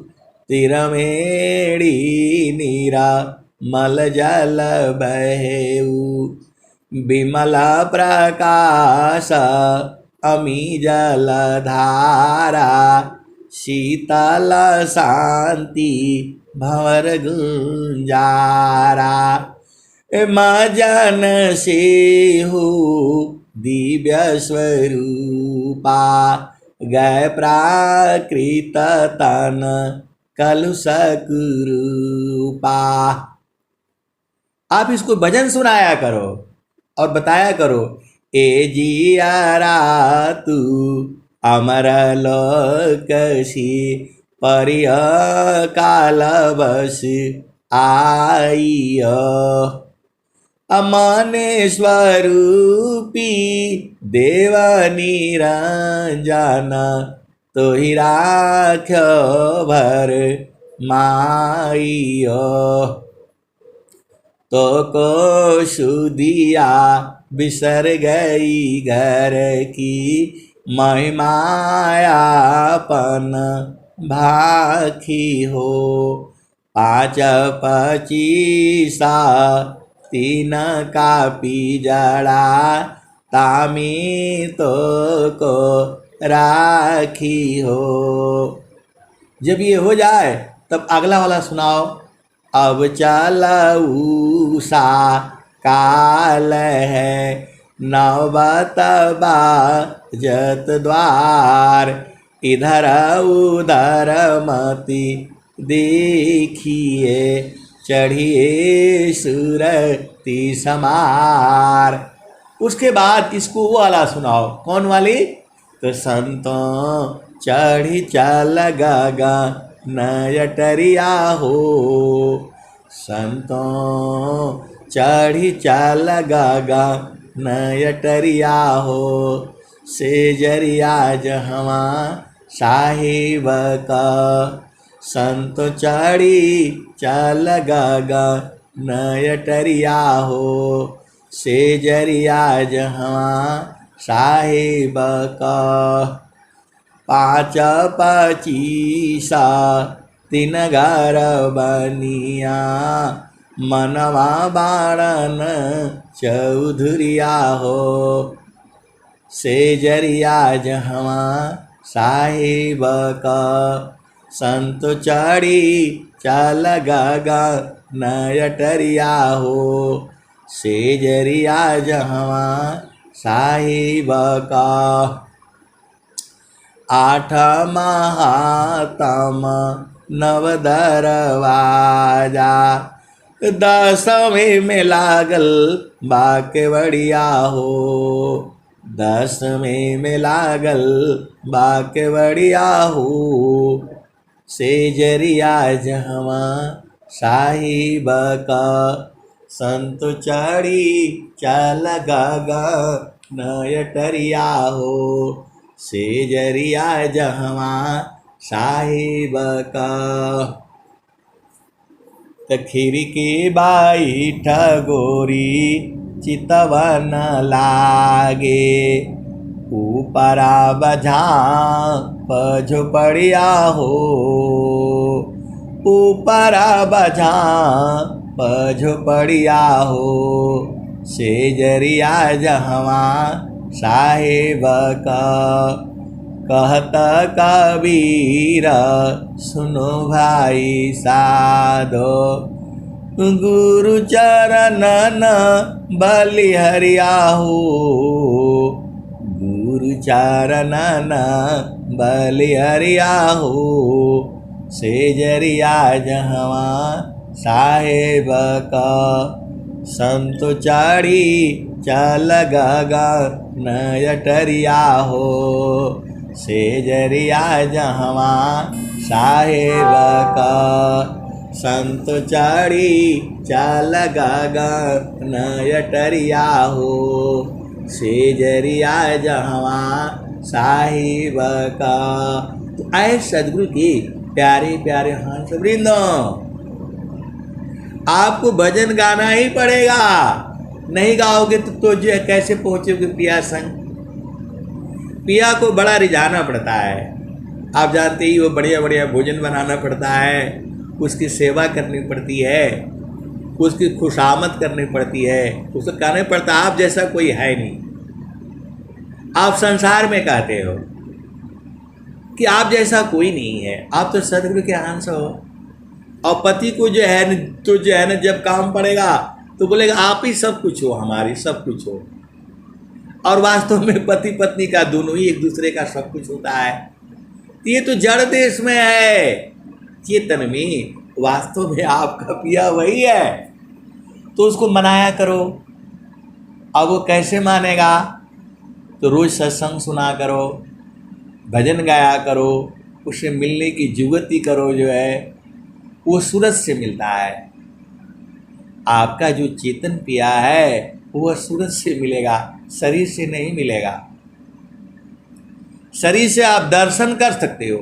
तिरमेड़ी नीरा मल जल बहेऊ, विमला प्रकाश अमी जल धारा, शीतल शांति भंवर गुंजारा, मजन से हो दिव्य स्वरूपा, गए प्राकृत तन कलुषक रूपा। आप इसको भजन सुनाया करो और बताया करो, ए जियारा तू अमर लोकसी, परिय काल बस आई, अमाने स्वरूपी देव निरंजन, तो ही राख्यो भर माई, तो को सुदिया बिसर गई घर की, महिमायापन भाखी हो, पाँच पचीसा तीन का पिजड़ा, तामी तो को राखी हो। जब ये हो जाए तब अगला वाला सुनाओ। अब चलऊ सा काल है, नौबत बाजत द्वार, इधर उधर मति देखिए, चढ़िए सुरती समार। उसके बाद इसको वो वाला सुनाओ। कौन वाली? तो संतों चढ़ी चल गगा नयटरिया हो, संतों चढ़ी चल गगा नयटरिया हो, सेजरिया जहवा साहिब का, संत चढ़ी चल गगा नयटरिया हो, सेजरिया जहवा साहिब का, पाँच पचीसा तीन घर बनिया, मनवा बाणन चौधुरिया हो, सेजरिया जहवा साहिब का, संत चढ़ी चल गगा नयटरिया हो, सेजरिया जहवा साहिब का। आठ महातम नव दरवाजा, 10वें में लागल बाकेवड़िया हो, 10वें में लागल बाकेवड़िया हो, सेजरिया जहवा साहिब का, संत चढ़ी चल गगा नयटरिया हो, सेजरिया जहवा साहिब का। तखीरी की बाई ठगोरी चितवन लागे, ऊपरा बझा पझोपड़िया हो, ऊपरा बझा पझोपड़िया हो, सेजरिया जहवा साहिब का, कहता कबीरा सुनो भाई साधो, गुरु चरणन बलिहरियाहू, गुरु चरणन बलिहरियाहू, सेजरिया जहवा साहेब का संत चाड़ी चल गगन नयटरिया हो, सेजरिया जहवा साहेब का संत चाड़ी चल गगन नयटरिया हो, सेजरिया जहवा साहिब का। तो आए सदगुरु की प्यारे प्यारे हंस वृंद, आपको भजन गाना ही पड़ेगा, नहीं गाओगे तो जो है कैसे पहुंचोगे पिया संग। पिया को बड़ा रिझाना पड़ता है, आप जानते ही वो बढ़िया बढ़िया भोजन बनाना पड़ता है, उसकी सेवा करनी पड़ती है, उसकी खुशामद करनी पड़ती है, उसको कहना पड़ता है आप जैसा कोई है नहीं। आप संसार में कहते हो कि आप जैसा कोई नहीं है, आप तो सदगुरु के अंश हो। और पति को जो है तो जो है ना जब काम पड़ेगा तो बोलेगा आप ही सब कुछ हो, हमारी सब कुछ हो। और वास्तव में पति पत्नी का दोनों ही एक दूसरे का सब कुछ होता है। ये तो जड़ देश में है, चेतन में वास्तव में आपका पिया वही है। तो उसको मनाया करो। अब वो कैसे मानेगा? तो रोज सत्संग सुना करो, भजन गाया करो, उससे मिलने की जुगती करो। जो है वो सूरज से मिलता है। आपका जो चेतन पिया है वह सूरज से मिलेगा, शरीर से नहीं मिलेगा। शरीर से आप दर्शन कर सकते हो,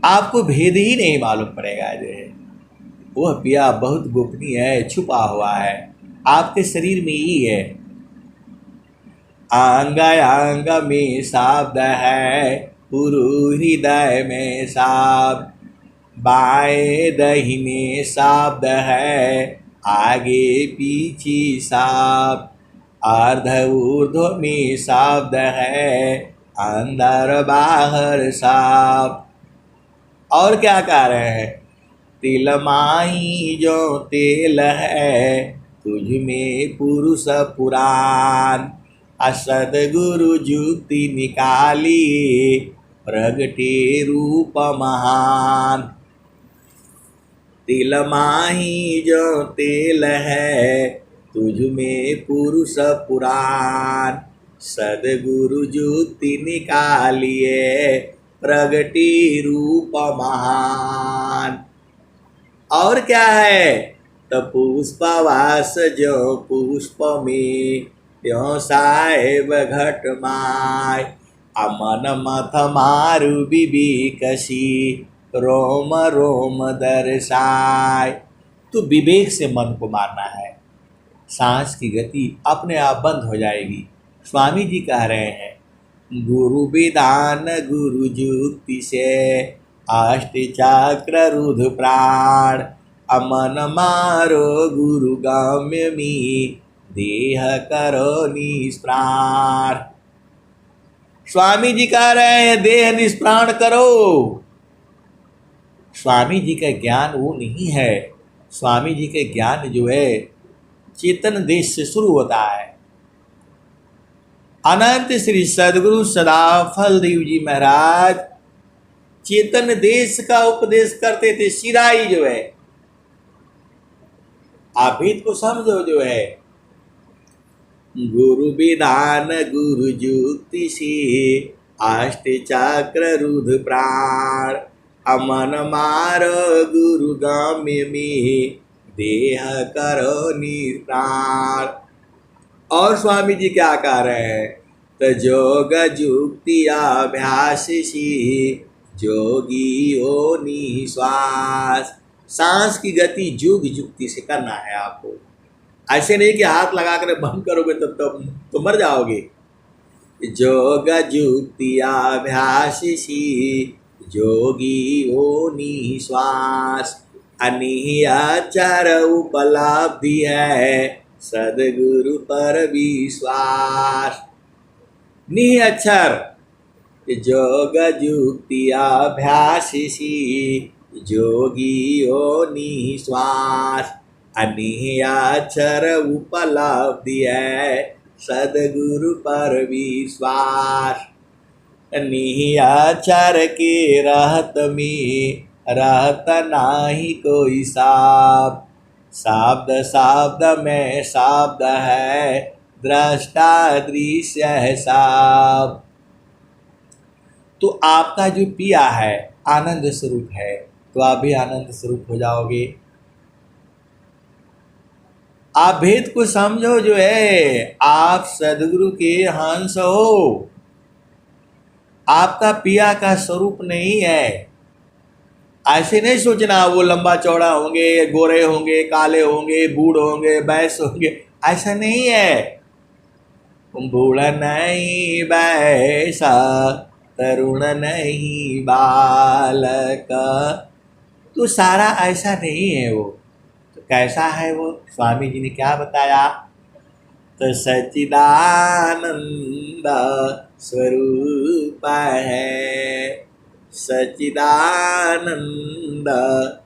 आपको भेद ही नहीं मालूम पड़ेगा। जो है वह पिया बहुत गोपनीय है, छुपा हुआ है, आपके शरीर में ही है। अंग अंग में शब्द है, पुरु हृदय में शब्द, बाएं दाहिने शब्द है, आगे पीछे शब्द, अर्ध ऊर्ध्व में शब्द है, अंदर बाहर शब्द। और क्या कह रहे हैं? तिल माही जो तेल है, तुझ में पुरुष पुराण, सद्गुरु जुक्ति निकाली, प्रगटे रूप महान। तिल माही जो तेल है, तुझ में पुरुष पुराण, सद्गुरु जुक्ति निकालिए, प्रगटी रूप महान। और क्या है? तो पुष्पवास जो पुष्प में, त्यों साहेब घट माय, अमन मथ मारु विवेकसी, रोम रोम दर्शाय। तो विवेक से मन को मारना है, सांस की गति अपने आप बंद हो जाएगी। स्वामी जी कह रहे हैं, गुरु विधान गुरु जुक्ति से, अष्ट चक्र रुद्र प्राण, अमन मारो गुरु गम्य मी, देह करो निष्प्राण। स्वामी जी कह रहे हैं देह निष्प्राण करो। स्वामी जी का ज्ञान वो नहीं है। स्वामी जी के ज्ञान जो है चेतन देश से शुरू होता है। अनंत श्री सदगुरु सदाफल देव जी महाराज चेतन देश का उपदेश करते थे। शिराई जो है, आप भेद को समझो। जो है गुरु विधान गुरु जुक्ति से, अष्ट चक्र रुद्र प्राण, अमन मार गुरु गम्य में, देह करो निष्प्राण। और स्वामी जी क्या कह रहे हैं? तो जोग जुक्ति अभ्यास सी, जोगी हो निश्वास। सांस की गति जोग जुक्ति से करना है आपको। ऐसे नहीं कि हाथ लगा कर बंद करोगे तो मर जाओगे। जोग जुक्ति अभ्यास सी, जोगी हो निश्वास। अनिहचर उपलब्धि है, सद्गुरु पर विश्वास। निह अक्षर जोग जुक्तियाभ्यासिषि जोगियो निश्वास अनिह अक्षर उपलब्धि है सदगुरु पर विश्वास। निह अक्षर के रहत में रहत नाही कोई साब शब्द शब्द में शब्द है दृष्टा दृश्य है साब। तो आपका जो पिया है आनंद स्वरूप है, तो आप भी आनंद स्वरूप हो जाओगे। आप भेद को समझो जो है, आप सदगुरु के हंस हो, आपका पिया का स्वरूप नहीं है। ऐसे नहीं सोचना वो लंबा चौड़ा होंगे, गोरे होंगे, काले होंगे, बूढ़ होंगे, बैस होंगे, ऐसा नहीं है। बूढ़ा नहीं बैसा तरुण नहीं बालक, तो सारा ऐसा नहीं है वो। तो कैसा है वो? स्वामी जी ने क्या बताया? तो सच्चिदानंद स्वरूप है, सच्चिदानंद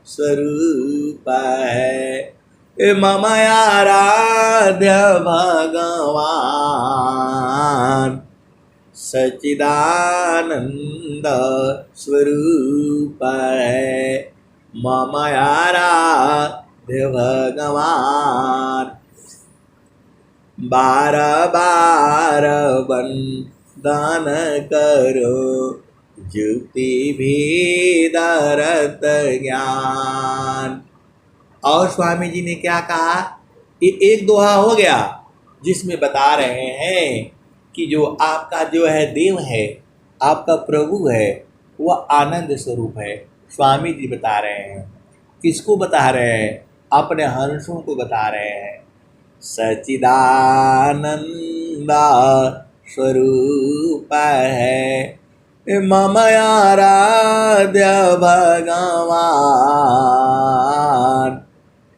स्वरूप है। मम आराध्य भगवान सच्चिदानंद स्वरूप है, मम आराध्य भगवान। बार बार वंदन करो जुक्ति भेदरत ज्ञान। और स्वामी जी ने क्या कहा? ये एक दोहा हो गया जिसमें बता रहे हैं कि जो आपका जो है देव है, आपका प्रभु है, वह आनंद स्वरूप है। स्वामी जी बता रहे हैं। किसको बता रहे हैं? अपने हंसों को बता रहे हैं। सच्चिदानंद स्वरूप है, मम आराध्य भगवान।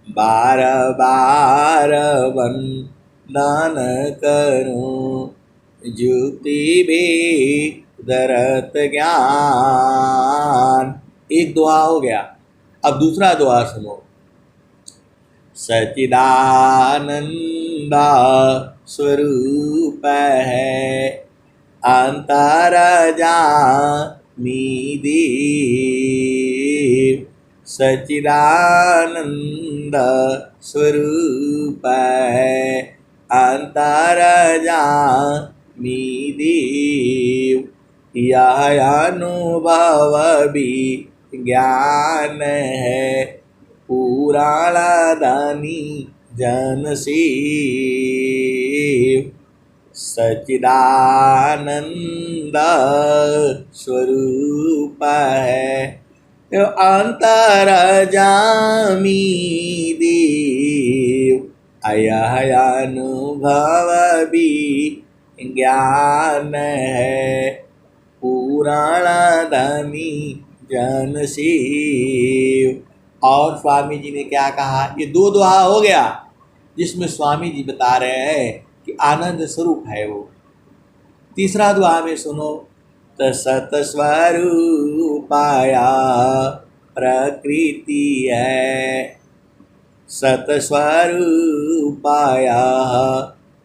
बार बार वंदन करूं जुक्ति भेदरत ज्ञान। एक दुआ हो गया। अब दूसरा दुआ सुनो। सच्चिदानंद स्वरूप है, अंतर्यामी देव। सच्चिदानंद स्वरूप है, अंतर्यामी देव। यह अनुभव भी ज्ञान है, पुराण दानी जन सेव। सच्चिदानंद स्वरूप है, अंतर्यामी देव। यह अनुभव भी ज्ञान है, पुराण धनी जन सेव। और स्वामी जी ने क्या कहा? ये दो दोहा हो गया जिसमें स्वामी जी बता रहे हैं कि आनंद स्वरूप है वो। तीसरा दुआ में सुनो। तो सतस्वरूपाया प्रकृति है, सतस्वरूपाया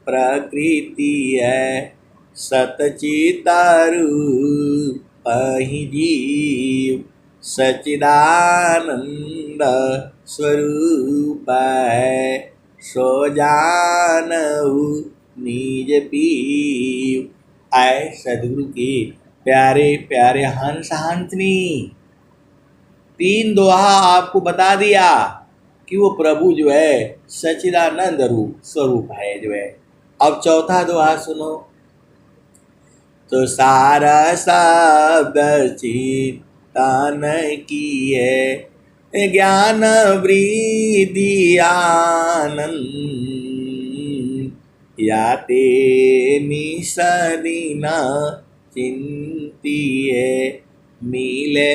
प्रकृति है, सतचितारूप ही जीव। सच्चिदानंद स्वरूप है, सो जानऊ निज पीव। आए सदगुरु के प्यारे प्यारे हंस हंसनी, तीन दोहा आपको बता दिया कि वो प्रभु जो है सच्चिदानंद रूप स्वरूप है जो है। अब चौथा दोहा सुनो। तो सारा शब्द चिंतन किए, ज्ञान वृद्धि आनंद। याते निसदिन चिंतिए, मिले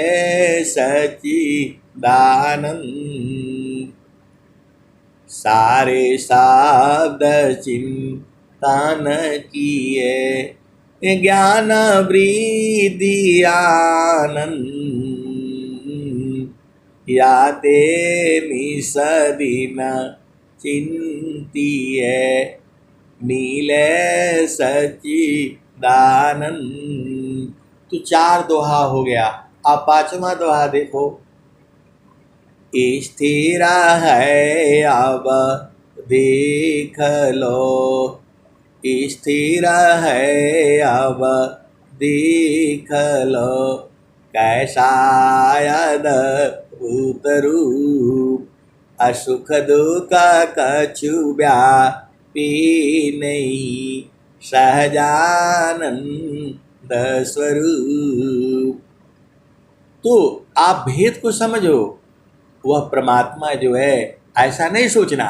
सच्चिदानंद। सारे शब्द चिंतन किए, ज्ञान वृद्धि आनंद याते निसदीन चिंतिय नीले सच्चिदानंद। तो 4 दोहा हो गया। अब 5वां दोहा देखो। स्थिर है अब देख लो, स्थिर है अब देख लो, कैसा अद्भुत रूप, असुख दुख कछु व्यापी नहीं, सहजानंद स्वरूप। तो आप भेद को समझो, वह परमात्मा जो है ऐसा नहीं सोचना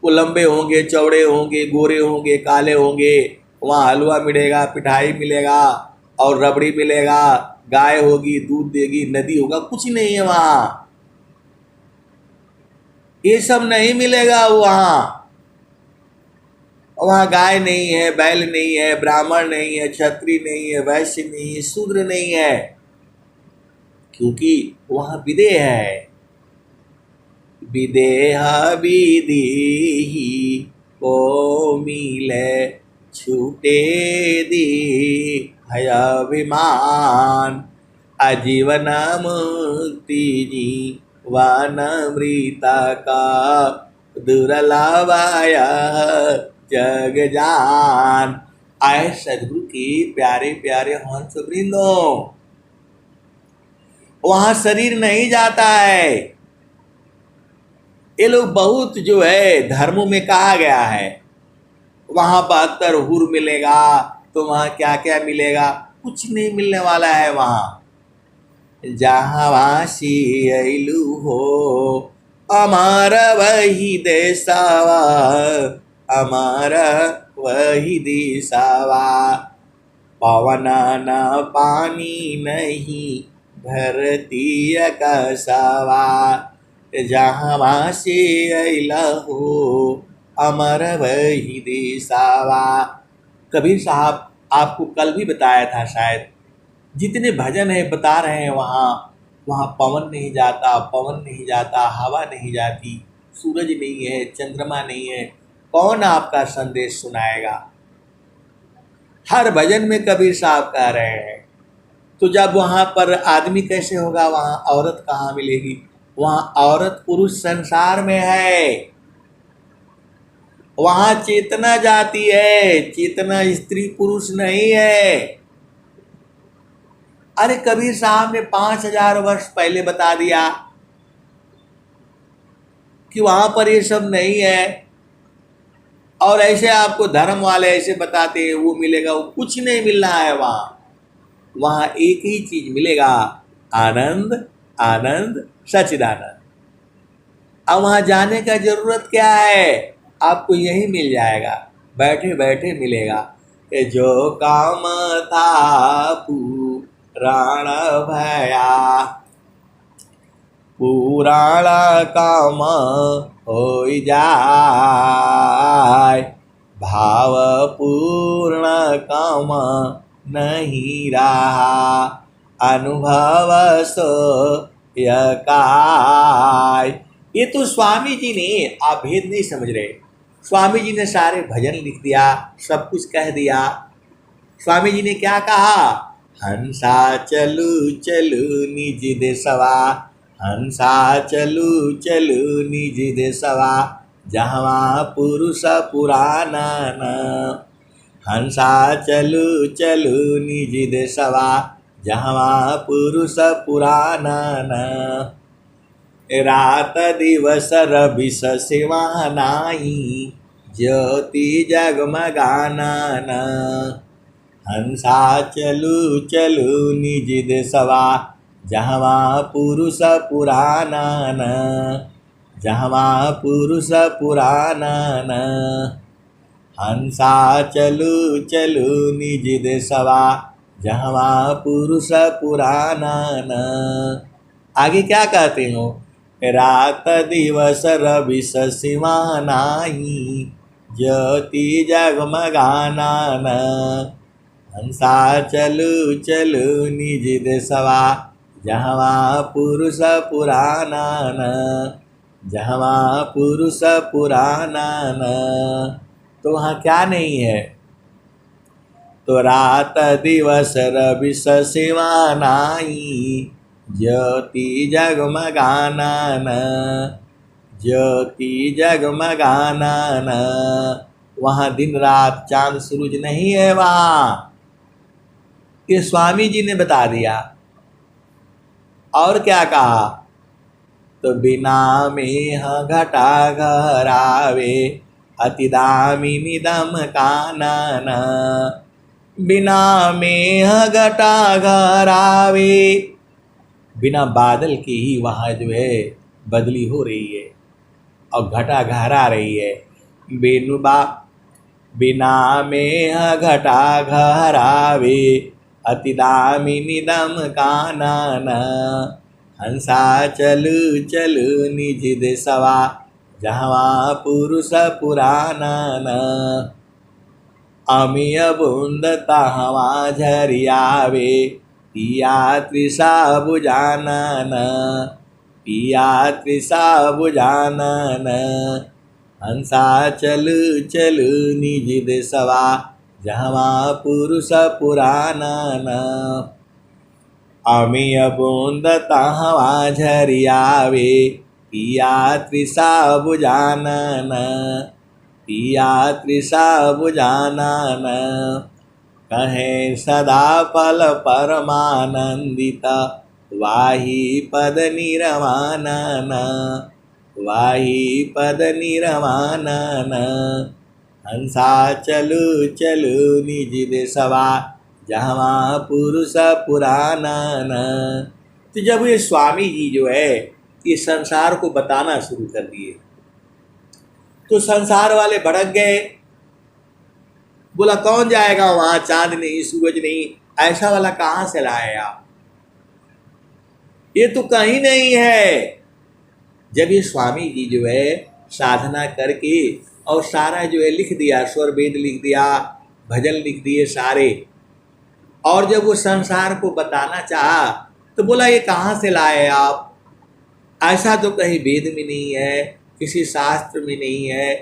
वो लंबे होंगे, चौड़े होंगे, गोरे होंगे, काले होंगे, वहाँ हलवा मिलेगा, पिठाई मिलेगा और रबड़ी मिलेगा, गाय होगी, दूध देगी, नदी होगा, कुछ नहीं है वहाँ। ये सब नहीं मिलेगा वहाँ। वहाँ गाय नहीं है, बैल नहीं है, ब्राह्मण नहीं है, क्षत्रिय नहीं है, वैश्य नहीं है, शूद्र नहीं है, क्योंकि वहाँ विदेह है। विदेह विदेही को मिले, छूटे दी है अभिमान, आजीवन मुक्ति जीवन मृता का दुर्लभाया जग जान। आए सदगुरु के प्यारे प्यारे हंस वृंदों, वहां शरीर नहीं जाता है। ये लोग बहुत जो है धर्मों में कहा गया है वहां 72 हुर मिलेगा, तो वहां क्या क्या मिलेगा, कुछ नहीं मिलने वाला है वहां। जहाँ वासी ऐलू हो हमारा वही देसावा, हमारा वही देसावा, पवन न पानी नहीं धरती आकाशवा, जहाँ से अइला हो अमर वही देसावा। कबीर साहब आपको कल भी बताया था शायद, जितने भजन है बता रहे हैं वहाँ पवन नहीं जाता, पवन नहीं जाता, हवा नहीं जाती, सूरज नहीं है, चंद्रमा नहीं है, कौन आपका संदेश सुनाएगा। हर भजन में कबीर साहब कह रहे हैं। तो जब वहाँ पर आदमी कैसे होगा, वहाँ औरत कहाँ मिलेगी। वहाँ औरत पुरुष संसार में है, वहाँ चेतना जाती है, चेतना स्त्री पुरुष नहीं है। अरे कबीर साहब ने 5000 वर्ष पहले बता दिया कि वहाँ पर ये सब नहीं है, और ऐसे आपको धर्म वाले ऐसे बताते हैं वो मिलेगा, वो कुछ नहीं मिल रहा है वहाँ। वहाँ एक ही चीज मिलेगा, आनंद आनंद सच्चिदानंद। अब वहाँ जाने का जरूरत क्या है, आपको यही मिल जाएगा, बैठे बैठे मिलेगा। कि जो काम था पुराण भया, पुराण काम हो जाए, भाव पूर्ण काम नहीं रहा, अनुभव सो यकाय। ये तो स्वामी जी ने, आप भेद नहीं समझ रहे, स्वामी जी ने सारे भजन लिख दिया, सब कुछ कह दिया। स्वामी जी ने क्या कहा, हंसा चलू चलू निज देशवा, हंसा चलू चलू निज देशवा, जहाँ पुरुष पुराना न, हंसा चलू चलू निज देशवा, जहाँ पुरुष पुराना न, रात दिवस रविस सेवा नाही, ज्योति जगमगाना न, हंसा चलू चलू निज देशवा, जहाँ पुरुष पुराना न, जहाँ पुरुष पुराना न, हंसा चलू चलू निज देशवा, जहाँ पुरुष पुराना न। आगे क्या कहते हो, रात दिवस रविस सीमा नाही, ज्योति जगमगाना न, हंसा चलू चलू निज देशवा, जहवा पुरुष पुराना न, जहवा पुरुष पुराना न। तो वहाँ क्या नहीं है? तो रात दिवस रवि शशिमा नाई, ज्योति जगमगाना न, ज्योति जगमगाना न। वहाँ दिन रात चांद सूरज नहीं है वहाँ, ये स्वामी जी ने बता दिया। और क्या कहा? तो बिना मेह घटा घरावे, अति दामिनी दम कानन, बिना मेह घटा घरावे। बिना बादल के ही वहाँ जो है बदली हो रही है और घटा घरा रही है। बिना मेह घटा घरावे, अति दामिनी दम कानन, हंसा चलू चलू निज देशवा, जहवा पुरुष पुराना न। अमिय बूंद तहवा झरियावे, पिया तृषा बुझानन, पिया तृषा बुझानन, हंसा चलू चलू निज देशवा, जहवा पुरुष पुराना न। अमिय बूंद तहवा झरियावे, पिया तृषा बुझानन, पिया तृषा बुझानन, कहे सदा पल परमानंदित, वाही पद निरवानन, वाही पद निरवानन, हंसा चलू चलू निज देशवा, जहवा पुरुष पुराना न। तो जब ये स्वामी जी जो है ये संसार को बताना शुरू कर दिए तो संसार वाले भड़क गए। बोला कौन जाएगा वहाँ, चांद नहीं सूरज नहीं, ऐसा वाला कहाँ से लाए आप, ये तो कहीं नहीं है। जब ये स्वामी जी जो है साधना करके और सारा जो है लिख दिया, स्वर वेद लिख दिया, भजन लिख दिए सारे, और जब वो संसार को बताना चाहा तो बोला ये कहाँ से लाए आप, ऐसा तो कहीं वेद में नहीं है, किसी शास्त्र में नहीं है,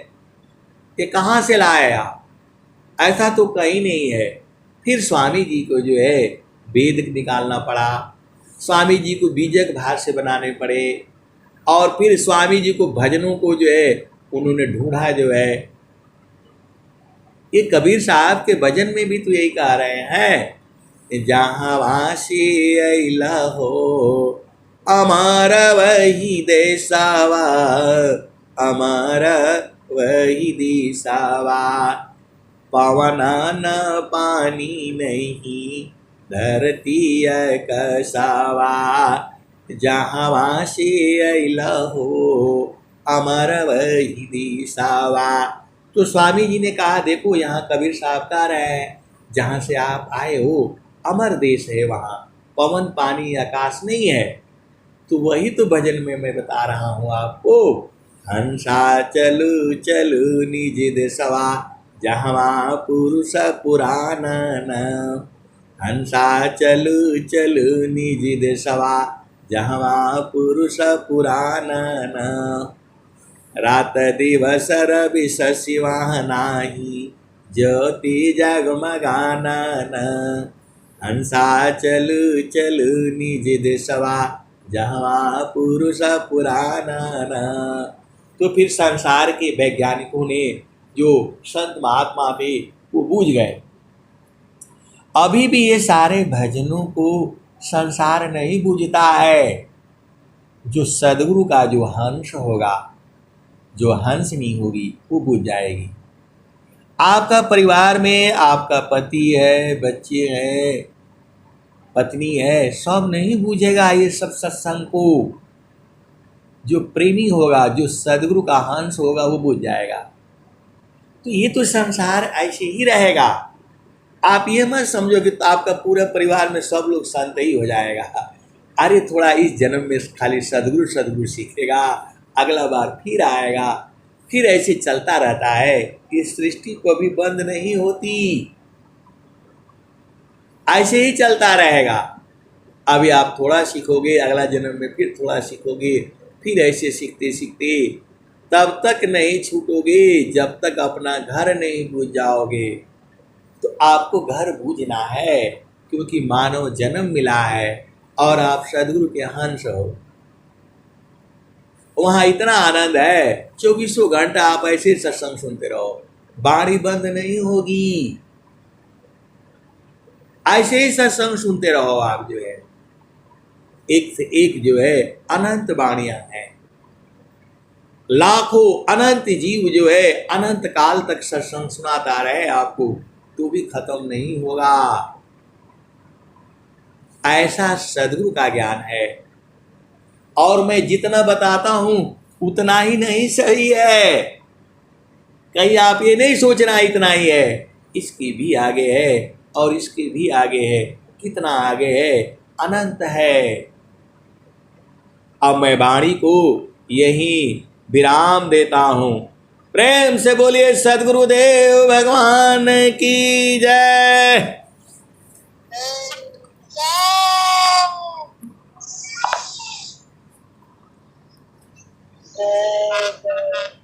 ये कहाँ से लाए आप, ऐसा तो कहीं नहीं है। फिर स्वामी जी को जो है वेद निकालना पड़ा, स्वामी जी को बीजक भाष्य बनाने पड़े, और फिर स्वामी जी को भजनों को जो है उन्होंने ढूंढा जो है। ये कबीर साहब के भजन में भी तो यही कह रहे हैं, जहाँ वासी अइला हो अमर वही देसावा, अमर वही दिशावा, पवन न पानी नहीं धरती कसावा, जहाँ वासी अइला हो अमर वही दिशावा। तो स्वामी जी ने कहा देखो यहाँ कबीर साहब कह रहे हैं जहाँ से आप आए हो अमर देश है, वहाँ पवन पानी आकाश नहीं है। तो वही तो भजन में मैं बता रहा हूँ आपको, हंसा चलू चलू निज देशवा, जहाँ पुरुष पुराना न, हंसा चलू चलू निज देशवा, जहाँ पुरुष पुराना न। रात दिवस रवि शशि वहाँ नाही, ज्योति जगमगाना न, हंसा चलू चलू निज देशवा, जहाँ पुरुष पुराना न। तो फिर संसार के वैज्ञानिकों ने जो संत महात्मा थे वो बूझ गए, अभी भी ये सारे भजनों को संसार नहीं बूझता है। जो सदगुरु का जो हंस होगा, जो हंसनी होगी वो बूझ जाएगी। आपका परिवार में आपका पति है, बच्चे हैं, पत्नी है, सब नहीं बूझेगा ये सब सत्संग को। जो प्रेमी होगा, जो सदगुरु का हंस होगा वो बूझ जाएगा। तो ये तो संसार ऐसे ही रहेगा। आप ये मत समझो कि तो आपका पूरा परिवार में सब लोग संत ही हो जाएगा। अरे थोड़ा इस जन्म में खाली सदगुरु सदगुरु सीखेगा, अगला बार फिर आएगा, फिर ऐसे चलता रहता है। ये सृष्टि कभी बंद नहीं होती। ऐसे ही चलता रहेगा। अभी आप थोड़ा सीखोगे, अगला जन्म में फिर थोड़ा सीखोगे, फिर ऐसे सीखते सीखते तब तक नहीं छूटोगे जब तक अपना घर नहीं बूझ जाओगे। तो आपको घर बूझना है, क्योंकि मानव जन्म मिला है और आप सदगुरु के हंस हो। वहाँ इतना आनंद है, 24 घंटा आप ऐसे सत्संग सुनते रहो, बाणी बंद नहीं होगी। ऐसे ही सत्संग सुनते रहो आप, जो है एक से एक जो है अनंत वाणियां हैं। लाखों अनंत जीव जो है अनंत काल तक सत्संग सुनाता रहे आपको, तो भी खत्म नहीं होगा। ऐसा सदगुरु का ज्ञान है। और मैं जितना बताता हूं उतना ही नहीं सही है। कहीं आप ये नहीं सोचना इतना ही है, इसके भी आगे है और इसके भी आगे है। कितना आगे है? अनंत है। अब मैं वाणी को यही विराम देता हूं। प्रेम से बोलिए सद्गुरुदेव भगवान की जय। जय।